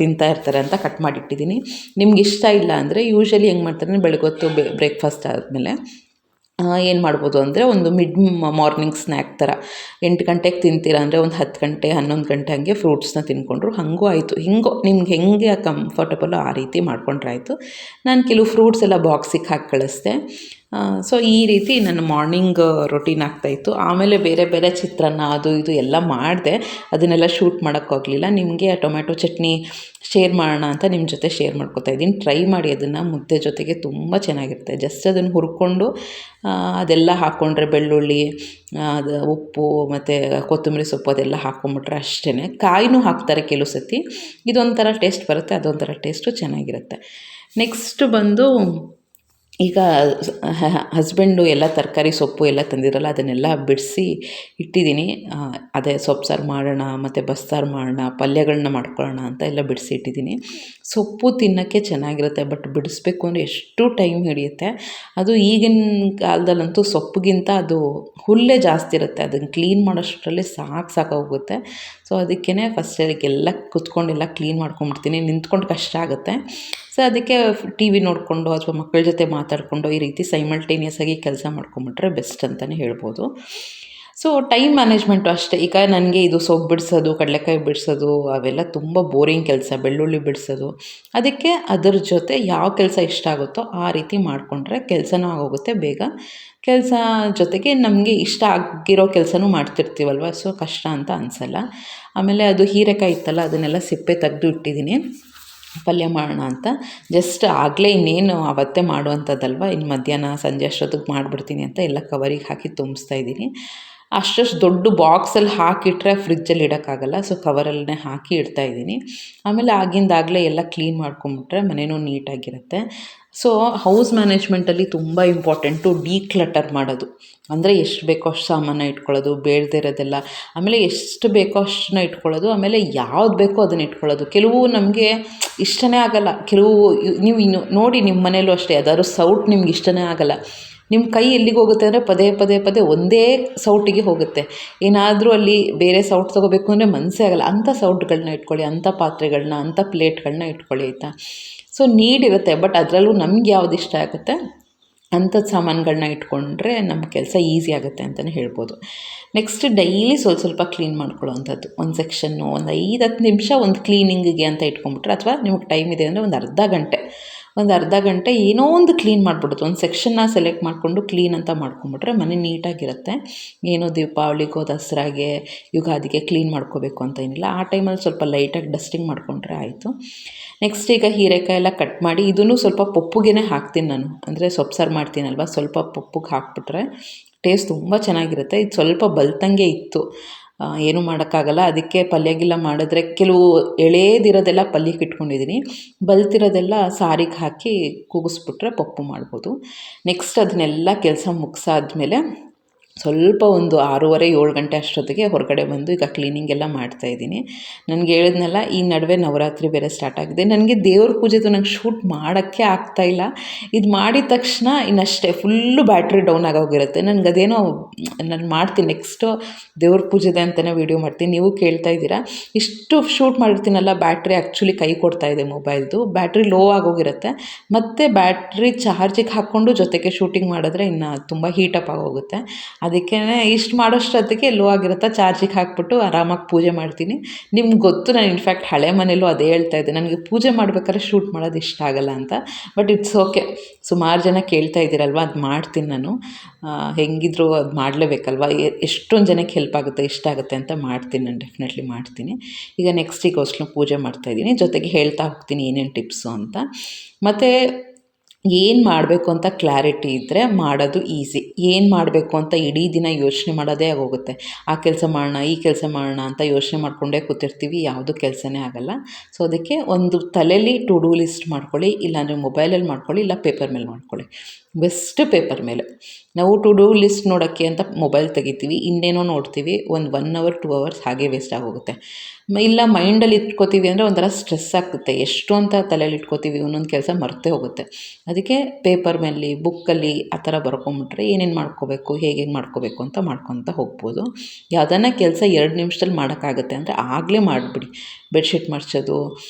ತಿಂತಾ ಇರ್ತಾರೆ ಅಂತ ಕಟ್ ಮಾಡಿಟ್ಟಿದ್ದೀನಿ. ನಿಮ್ಗೆ ಇಷ್ಟ ಇಲ್ಲ ಅಂದರೆ ಯೂಶ್ವಲಿ ಹೆಂಗೆ ಮಾಡ್ತಾರೆ, ಬೆಳಗೊತ್ತು ಬ್ರೇಕ್ಫಾಸ್ಟ್ ಆದಮೇಲೆ ಏನು ಮಾಡ್ಬೋದು ಅಂದರೆ ಒಂದು ಮಾರ್ನಿಂಗ್ ಸ್ನ್ಯಾಕ್ ಥರ 8 ಗಂಟೆಗೆ ತಿಂತೀರ ಅಂದರೆ ಒಂದು 10 ಗಂಟೆ 11 ಗಂಟೆ ಹಂಗೆ ಫ್ರೂಟ್ಸ್ನ ತಿಂದ್ಕೊಂಡ್ರು ಹಾಗೂ ಆಯಿತು. ನಿಮ್ಗೆ ಹೆಂಗೆ ಕಂಫರ್ಟಬಲೋ ಆ ರೀತಿ ಮಾಡ್ಕೊಂಡ್ರೆ ಆಯಿತು. ನಾನು ಕೆಲವು ಫ್ರೂಟ್ಸ್ ಎಲ್ಲ ಬಾಕ್ಸಿಗೆ ಹಾಕಿ ಕಳಿಸ್ದೆ. ಸೊ ಈ ರೀತಿ ನನ್ನ ಮಾರ್ನಿಂಗ್ ರೊಟೀನ್ ಆಗ್ತಾಯಿತ್ತು. ಆಮೇಲೆ ಬೇರೆ ಬೇರೆ ಚಿತ್ರಾನ್ನ ಅದು ಇದು ಎಲ್ಲ ಮಾಡಿದೆ, ಅದನ್ನೆಲ್ಲ ಶೂಟ್ ಮಾಡೋಕ್ಕಾಗಲಿಲ್ಲ. ನಿಮಗೆ ಟೊಮ್ಯಾಟೊ ಚಟ್ನಿ ಶೇರ್ ಮಾಡೋಣ ಅಂತ ನಿಮ್ಮ ಜೊತೆ ಶೇರ್ ಮಾಡ್ಕೊತಾ ಇದ್ದೀನಿ. ಟ್ರೈ ಮಾಡಿ ಅದನ್ನು, ಮುದ್ದೆ ಜೊತೆಗೆ ತುಂಬ ಚೆನ್ನಾಗಿರುತ್ತೆ. ಜಸ್ಟ್ ಅದನ್ನು ಹುರ್ಕೊಂಡು ಅದೆಲ್ಲ ಹಾಕ್ಕೊಂಡ್ರೆ ಬೆಳ್ಳುಳ್ಳಿ, ಅದು ಉಪ್ಪು ಮತ್ತು ಕೊತ್ತಂಬರಿ ಸೊಪ್ಪು ಅದೆಲ್ಲ ಹಾಕ್ಕೊಂಬಿಟ್ರೆ ಅಷ್ಟೇ. ಕಾಯಿನೂ ಹಾಕ್ತಾರೆ ಕೆಲವು ಸತಿ, ಇದೊಂಥರ ಟೇಸ್ಟ್ ಬರುತ್ತೆ, ಅದೊಂಥರ ಟೇಸ್ಟು ಚೆನ್ನಾಗಿರುತ್ತೆ. ನೆಕ್ಸ್ಟ್ ಬಂದು ಈಗ ಹಸ್ಬೆಂಡು ಎಲ್ಲ ತರಕಾರಿ ಸೊಪ್ಪು ಎಲ್ಲ ತಂದಿರಲ್ಲ, ಅದನ್ನೆಲ್ಲ ಬಿಡಿಸಿ ಇಟ್ಟಿದ್ದೀನಿ. ಅದೇ ಸೊಪ್ಪು ಸಾರು ಮಾಡೋಣ ಮತ್ತು ಬಸ್ಸಾರು ಮಾಡೋಣ, ಪಲ್ಯಗಳನ್ನ ಮಾಡ್ಕೊಳ್ಳೋಣ ಅಂತ ಎಲ್ಲ ಬಿಡಿಸಿ ಇಟ್ಟಿದ್ದೀನಿ. ಸೊಪ್ಪು ತಿನ್ನೋಕ್ಕೆ ಚೆನ್ನಾಗಿರುತ್ತೆ, ಬಟ್ ಬಿಡಿಸ್ಬೇಕು ಅಂದರೆ ಎಷ್ಟು ಟೈಮ್ ಹಿಡಿಯುತ್ತೆ. ಅದು ಈಗಿನ ಕಾಲದಲ್ಲಂತೂ ಸೊಪ್ಪಿಗಿಂತ ಅದು ಹುಲ್ಲೇ ಜಾಸ್ತಿ ಇರುತ್ತೆ, ಅದನ್ನು ಕ್ಲೀನ್ ಮಾಡೋಷ್ಟರಲ್ಲಿ ಸಾಕಾಗೋಗುತ್ತೆ. ಸೊ ಅದಕ್ಕೇ ಫಸ್ಟ್ ಅದಕ್ಕೆಲ್ಲ ಕುತ್ಕೊಂಡೆಲ್ಲ ಕ್ಲೀನ್ ಮಾಡ್ಕೊಂಬಿಡ್ತೀನಿ. ನಿಂತ್ಕೊಂಡು ಕಷ್ಟ ಆಗುತ್ತೆ. ಸೊ ಅದಕ್ಕೆ ಟಿ ವಿ ನೋಡಿಕೊಂಡು ಅಥವಾ ಮಕ್ಕಳ ಜೊತೆ ಮಾತಾಡಿಕೊಂಡು ಈ ರೀತಿ ಸೈಮಲ್ಟೇನಿಯಸ್ ಆಗಿ ಕೆಲಸ ಮಾಡ್ಕೊಂಬಿಟ್ರೆ ಬೆಸ್ಟ್ ಅಂತಲೇ ಹೇಳ್ಬೋದು. ಸೊ ಟೈಮ್ ಮ್ಯಾನೇಜ್ಮೆಂಟು ಅಷ್ಟೇ. ಈಗ ನನಗೆ ಇದು ಸೊಪ್ಪು ಬಿಡಿಸೋದು, ಕಡಲೆಕಾಯಿ ಬಿಡಿಸೋದು ಅವೆಲ್ಲ ತುಂಬ ಬೋರಿಂಗ್ ಕೆಲಸ, ಬೆಳ್ಳುಳ್ಳಿ ಬಿಡಿಸೋದು. ಅದಕ್ಕೆ ಅದರ ಜೊತೆ ಯಾವ ಕೆಲಸ ಇಷ್ಟ ಆಗುತ್ತೋ ಆ ರೀತಿ ಮಾಡಿಕೊಂಡ್ರೆ ಕೆಲಸನೂ ಆಗೋಗುತ್ತೆ ಬೇಗ. ಕೆಲಸ ಜೊತೆಗೆ ನಮಗೆ ಇಷ್ಟ ಆಗಿರೋ ಕೆಲಸನೂ ಮಾಡ್ತಿರ್ತೀವಲ್ವ, ಸೊ ಕಷ್ಟ ಅಂತ ಅನಿಸಲ್ಲ. ಆಮೇಲೆ ಅದು ಹೀರೆಕಾಯಿ ಇತ್ತಲ್ಲ, ಅದನ್ನೆಲ್ಲ ಸಿಪ್ಪೆ ತೆಗೆದು ಇಟ್ಟಿದ್ದೀನಿ ಪಲ್ಯ ಮಾಡೋಣ ಅಂತ. ಜಸ್ಟ್ ಆಗಲೇ ಇನ್ನೇನು ಅವತ್ತೇ ಮಾಡುವಂಥದ್ದಲ್ವ, ಇನ್ನು ಮಧ್ಯಾಹ್ನ ಸಂಜೆ ಅಷ್ಟೊತ್ತಿಗೆ ಮಾಡಿಬಿಡ್ತೀನಿ ಅಂತ ಎಲ್ಲ ಕವರಿಗೆ ಹಾಕಿ ತುಂಬಿಸ್ತಾ ಇದ್ದೀನಿ. ಅಷ್ಟು ದೊಡ್ಡ ಬಾಕ್ಸಲ್ಲಿ ಹಾಕಿಟ್ರೆ ಫ್ರಿಜ್ಜಲ್ಲಿ ಇಡೋಕ್ಕಾಗಲ್ಲ, ಸೊ ಕವರಲ್ಲೇ ಹಾಕಿ ಇಡ್ತಾಯಿದ್ದೀನಿ. ಆಮೇಲೆ ಆಗಿಂದಾಗಲೇ ಎಲ್ಲ ಕ್ಲೀನ್ ಮಾಡ್ಕೊಂಬಿಟ್ರೆ ಮನೆಯೂ ನೀಟಾಗಿರುತ್ತೆ. ಸೊ ಹೌಸ್ ಮ್ಯಾನೇಜ್ಮೆಂಟಲ್ಲಿ ತುಂಬ ಇಂಪಾರ್ಟೆಂಟು ಡೀಕ್ಲಟರ್ ಮಾಡೋದು. ಅಂದರೆ ಎಷ್ಟು ಬೇಕೋ ಅಷ್ಟು ಸಾಮಾನು ಇಟ್ಕೊಳ್ಳೋದು, ಬೇಡದೇ ಇರೋದೆಲ್ಲ, ಆಮೇಲೆ ಎಷ್ಟು ಬೇಕೋ ಅಷ್ಟನ್ನ ಇಟ್ಕೊಳ್ಳೋದು, ಆಮೇಲೆ ಯಾವ್ದು ಬೇಕೋ ಅದನ್ನು ಇಟ್ಕೊಳ್ಳೋದು. ಕೆಲವು ನಮಗೆ ಇಷ್ಟನೇ ಆಗಲ್ಲ, ಕೆಲವು ನೀವು ಇನ್ನು ನೋಡಿ ನಿಮ್ಮ ಮನೇಲೂ ಅಷ್ಟೇ, ಯಾವ್ದಾದ್ರು ಸೌಟ್ ನಿಮ್ಗೆ ಇಷ್ಟನೇ ಆಗಲ್ಲ. ನಿಮ್ಮ ಕೈ ಎಲ್ಲಿಗೆ ಹೋಗುತ್ತೆ ಅಂದರೆ ಪದೇ ಒಂದೇ ಸೌಟಿಗೆ ಹೋಗುತ್ತೆ. ಏನಾದರೂ ಅಲ್ಲಿ ಬೇರೆ ಸೌಟ್ ತೊಗೋಬೇಕು ಅಂದರೆ ಮನಸ್ಸೇ ಆಗಲ್ಲ. ಅಂಥ ಸೌಟ್ಗಳನ್ನ ಇಟ್ಕೊಳ್ಳಿ, ಅಂಥ ಪಾತ್ರೆಗಳನ್ನ, ಅಂಥ ಪ್ಲೇಟ್ಗಳನ್ನ ಇಟ್ಕೊಳ್ಳಿ, ಆಯಿತಾ. ಸೊ ನೀಡಿರುತ್ತೆ, ಬಟ್ ಅದರಲ್ಲೂ ನಮ್ಗೆ ಯಾವ್ದು ಇಷ್ಟ ಆಗುತ್ತೆ ಅಂಥದ್ದು ಸಾಮಾನುಗಳನ್ನ ಇಟ್ಕೊಂಡ್ರೆ ನಮ್ಮ ಕೆಲಸ ಈಸಿ ಆಗುತ್ತೆ ಅಂತಲೇ ಹೇಳ್ಬೋದು. ನೆಕ್ಸ್ಟ್ ಡೈಲಿ ಸ್ವಲ್ಪ ಕ್ಲೀನ್ ಮಾಡ್ಕೊಳ್ಳೋವಂಥದ್ದು. ಒಂದು ಸೆಕ್ಷನ್ನು ಒಂದು 5-10 ನಿಮಿಷ ಒಂದು ಕ್ಲೀನಿಂಗಿಗೆ ಅಂತ ಇಟ್ಕೊಂಬಿಟ್ರೆ, ಅಥವಾ ನಿಮಗೆ ಟೈಮ್ ಇದೆ ಅಂದರೆ ಒಂದು ಅರ್ಧ ಗಂಟೆ ಏನೋ ಒಂದು ಕ್ಲೀನ್ ಮಾಡಿಬಿಡುತ್ತೆ. ಒಂದು ಸೆಕ್ಷನ್ನ ಸೆಲೆಕ್ಟ್ ಮಾಡಿಕೊಂಡು ಕ್ಲೀನ್ ಅಂತ ಮಾಡ್ಕೊಂಬಿಟ್ರೆ ಮನೆ ನೀಟಾಗಿರುತ್ತೆ. ಏನೋ ದೀಪಾವಳಿಗೋ ದಸರಾಗೆ ಯುಗಾದಿಗೆ ಕ್ಲೀನ್ ಮಾಡ್ಕೋಬೇಕು ಅಂತ ಏನಿಲ್ಲ, ಆ ಟೈಮಲ್ಲಿ ಸ್ವಲ್ಪ ಲೈಟಾಗಿ ಡಸ್ಟಿಂಗ್ ಮಾಡಿಕೊಂಡ್ರೆ ಆಯಿತು. ನೆಕ್ಸ್ಟ್ ಈಗ ಹೀರೆಕಾಯಿ ಎಲ್ಲ ಕಟ್ ಮಾಡಿ ಇದನ್ನು ಸ್ವಲ್ಪ ಪಪ್ಪುಗೆ ಹಾಕ್ತೀನಿ ನಾನು. ಅಂದರೆ ಸೊಪ್ಪು ಸಾರು ಮಾಡ್ತೀನಲ್ವ, ಸ್ವಲ್ಪ ಪಪ್ಪುಗೆ ಹಾಕ್ಬಿಟ್ರೆ ಟೇಸ್ಟ್ ತುಂಬ ಚೆನ್ನಾಗಿರುತ್ತೆ. ಇದು ಸ್ವಲ್ಪ ಬಲ್ತಂಗೆ ಇತ್ತು, ಏನೂ ಮಾಡೋಕ್ಕಾಗಲ್ಲ. ಅದಕ್ಕೆ ಪಲ್ಯಗಿಲ್ಲ ಮಾಡಿದ್ರೆ ಕೆಲವು ಎಳೆದಿರೋದೆಲ್ಲ ಪಲ್ಯಕ್ಕೆ ಇಟ್ಕೊಂಡಿದ್ದೀನಿ, ಬಲ್ತಿರೋದೆಲ್ಲ ಸಾರಿಗೆ ಹಾಕಿ ಕೂಗಿಸ್ಬಿಟ್ರೆ ಪಪ್ಪು ಮಾಡ್ಬೋದು. ನೆಕ್ಸ್ಟ್ ಅದನ್ನೆಲ್ಲ ಕೆಲಸ ಮುಗಿಸಾದ್ಮೇಲೆ ಸ್ವಲ್ಪ ಒಂದು 6:30-7 ಗಂಟೆ ಅಷ್ಟೊತ್ತಿಗೆ ಹೊರಗಡೆ ಬಂದು ಈಗ ಕ್ಲೀನಿಂಗ್ ಎಲ್ಲ ಮಾಡ್ತಾಯಿದ್ದೀನಿ. ನನಗೆ ಹೇಳಿದ್ನಲ್ಲ, ಈ ನಡುವೆ ನವರಾತ್ರಿ ಬೇರೆ ಸ್ಟಾರ್ಟ್ ಆಗಿದೆ. ನನಗೆ ದೇವ್ರ ಪೂಜೆದು ನಂಗೆ ಶೂಟ್ ಮಾಡೋಕ್ಕೆ ಆಗ್ತಾಯಿಲ್ಲ. ಇದು ಮಾಡಿದ ತಕ್ಷಣ ಇನ್ನಷ್ಟೇ ಫುಲ್ಲು ಬ್ಯಾಟ್ರಿ ಡೌನ್ ಆಗೋಗಿರುತ್ತೆ. ನನಗೆ ಅದೇನೋ ನಾನು ಮಾಡ್ತೀನಿ, ನೆಕ್ಸ್ಟು ದೇವ್ರ ಪೂಜೆದೆ ಅಂತಲೇ ವೀಡಿಯೋ ಮಾಡ್ತೀನಿ. ನೀವು ಕೇಳ್ತಾ ಇದ್ದೀರಾ, ಇಷ್ಟು ಶೂಟ್ ಮಾಡಿರ್ತೀನಲ್ಲ, ಬ್ಯಾಟ್ರಿ ಆ್ಯಕ್ಚುಲಿ ಕೈ ಕೊಡ್ತಾಯಿದೆ ಮೊಬೈಲ್ದು, ಬ್ಯಾಟ್ರಿ ಲೋ ಆಗೋಗಿರುತ್ತೆ. ಮತ್ತು ಬ್ಯಾಟ್ರಿ ಚಾರ್ಜಿಗೆ ಹಾಕ್ಕೊಂಡು ಜೊತೆಗೆ ಶೂಟಿಂಗ್ ಮಾಡಿದ್ರೆ ಇನ್ನು ತುಂಬ ಹೀಟಪ್ ಆಗೋಗುತ್ತೆ. ಅದಕ್ಕೇ ಇಷ್ಟು ಮಾಡೋಷ್ಟೊತ್ತಿಗೆ ಲೋ ಆಗಿರುತ್ತೆ, ಚಾರ್ಜಿಗೆ ಹಾಕ್ಬಿಟ್ಟು ಆರಾಮಾಗಿ ಪೂಜೆ ಮಾಡ್ತೀನಿ. ನಿಮ್ಗೆ ಗೊತ್ತು, ನಾನು ಇನ್ಫ್ಯಾಕ್ಟ್ ಹಳೆ ಮನೇಲೂ ಅದೇ ಹೇಳ್ತಾ ಇದ್ದೆ, ನನಗೆ ಪೂಜೆ ಮಾಡ್ಬೇಕಾದ್ರೆ ಶೂಟ್ ಮಾಡೋದು ಇಷ್ಟ ಆಗಲ್ಲ ಅಂತ. ಬಟ್ ಇಟ್ಸ್ ಓಕೆ, ಸುಮಾರು ಜನ ಕೇಳ್ತಾ ಇದ್ದೀರಲ್ವ, ಅದು ಮಾಡ್ತೀನಿ ನಾನು. ಹೆಂಗಿದ್ರು ಅದು ಮಾಡಲೇಬೇಕಲ್ವ, ಎಷ್ಟೊಂದು ಜನಕ್ಕೆ ಹೆಲ್ಪ್ ಆಗುತ್ತೆ, ಇಷ್ಟ ಆಗುತ್ತೆ ಅಂತ ಮಾಡ್ತೀನಿ ನಾನು, ಡೆಫಿನೆಟ್ಲಿ ಮಾಡ್ತೀನಿ. ಈಗ ನೆಕ್ಸ್ಟ್ ಈಗ ಪೂಜೆ ಮಾಡ್ತಾಯಿದ್ದೀನಿ, ಜೊತೆಗೆ ಹೇಳ್ತಾ ಹೋಗ್ತೀನಿ ಏನೇನು ಟಿಪ್ಸು ಅಂತ. ಮತ್ತು ಏನು ಮಾಡಬೇಕು ಅಂತ ಕ್ಲಾರಿಟಿ ಇದ್ದರೆ ಮಾಡೋದು ಈಸಿ. ಏನು ಮಾಡಬೇಕು ಅಂತ ಇಡೀ ದಿನ ಯೋಚನೆ ಮಾಡೋದೇ ಆಗೋಗುತ್ತೆ. ಆ ಕೆಲಸ ಮಾಡೋಣ, ಈ ಕೆಲಸ ಮಾಡೋಣ ಅಂತ ಯೋಚನೆ ಮಾಡಿಕೊಂಡೇ ಕೂತಿರ್ತೀವಿ, ಯಾವುದು ಕೆಲಸನೇ ಆಗಲ್ಲ. ಸೊ ಅದಕ್ಕೆ ಒಂದು ತಲೆಯಲ್ಲಿ ಟು ಡೂ ಲಿಸ್ಟ್ ಮಾಡ್ಕೊಳ್ಳಿ, ಇಲ್ಲಾಂದರೆ ಮೊಬೈಲಲ್ಲಿ ಮಾಡ್ಕೊಳ್ಳಿ, ಇಲ್ಲ ಪೇಪರ್ ಮೇಲೆ ಮಾಡ್ಕೊಳ್ಳಿ. ಬೆಸ್ಟ್ ಪೇಪರ್ ಮೇಲೆ. ನಾವು ಟು ಡೂ ಲಿಸ್ಟ್ ನೋಡೋಕ್ಕೆ ಅಂತ ಮೊಬೈಲ್ ತೆಗಿತೀವಿ, ಇನ್ನೇನೋ ನೋಡ್ತೀವಿ, ಒಂದು 1 ಅವರ್ 2 ಅವರ್ಸ್ ಹಾಗೆ ವೇಸ್ಟ್ ಆಗೋಗುತ್ತೆ. ಇಲ್ಲ ಮೈಂಡಲ್ಲಿ ಇಟ್ಕೋತೀವಿ ಅಂದರೆ ಒಂಥರ ಸ್ಟ್ರೆಸ್ ಆಗ್ತದೆ. ಎಷ್ಟು ಅಂತ ತಲೆಯಲ್ಲಿ ಇಟ್ಕೋತೀವಿ, ಒಂದೊಂದು ಕೆಲಸ ಮರ್ತೇ ಹೋಗುತ್ತೆ. ಅದಕ್ಕೆ ಪೇಪರ್ ಮೇಲೆ, ಬುಕ್ಕಲ್ಲಿ ಆ ಥರ ಬರ್ಕೊಂಬಿಟ್ರೆ ಏನೇನು ಮಾಡ್ಕೋಬೇಕು, ಹೇಗೆ ಮಾಡ್ಕೋಬೇಕು ಅಂತ ಮಾಡ್ಕೊತ ಹೋಗ್ಬೋದು. ಯಾವುದನ್ನ ಕೆಲಸ 2 ನಿಮಿಷದಲ್ಲಿ ಮಾಡೋಕ್ಕಾಗುತ್ತೆ ಅಂದರೆ ಆಗಲೇ ಮಾಡಿಬಿಡಿ. ಬೆಡ್ಶೀಟ್ ಮಡ್ಚೋದು,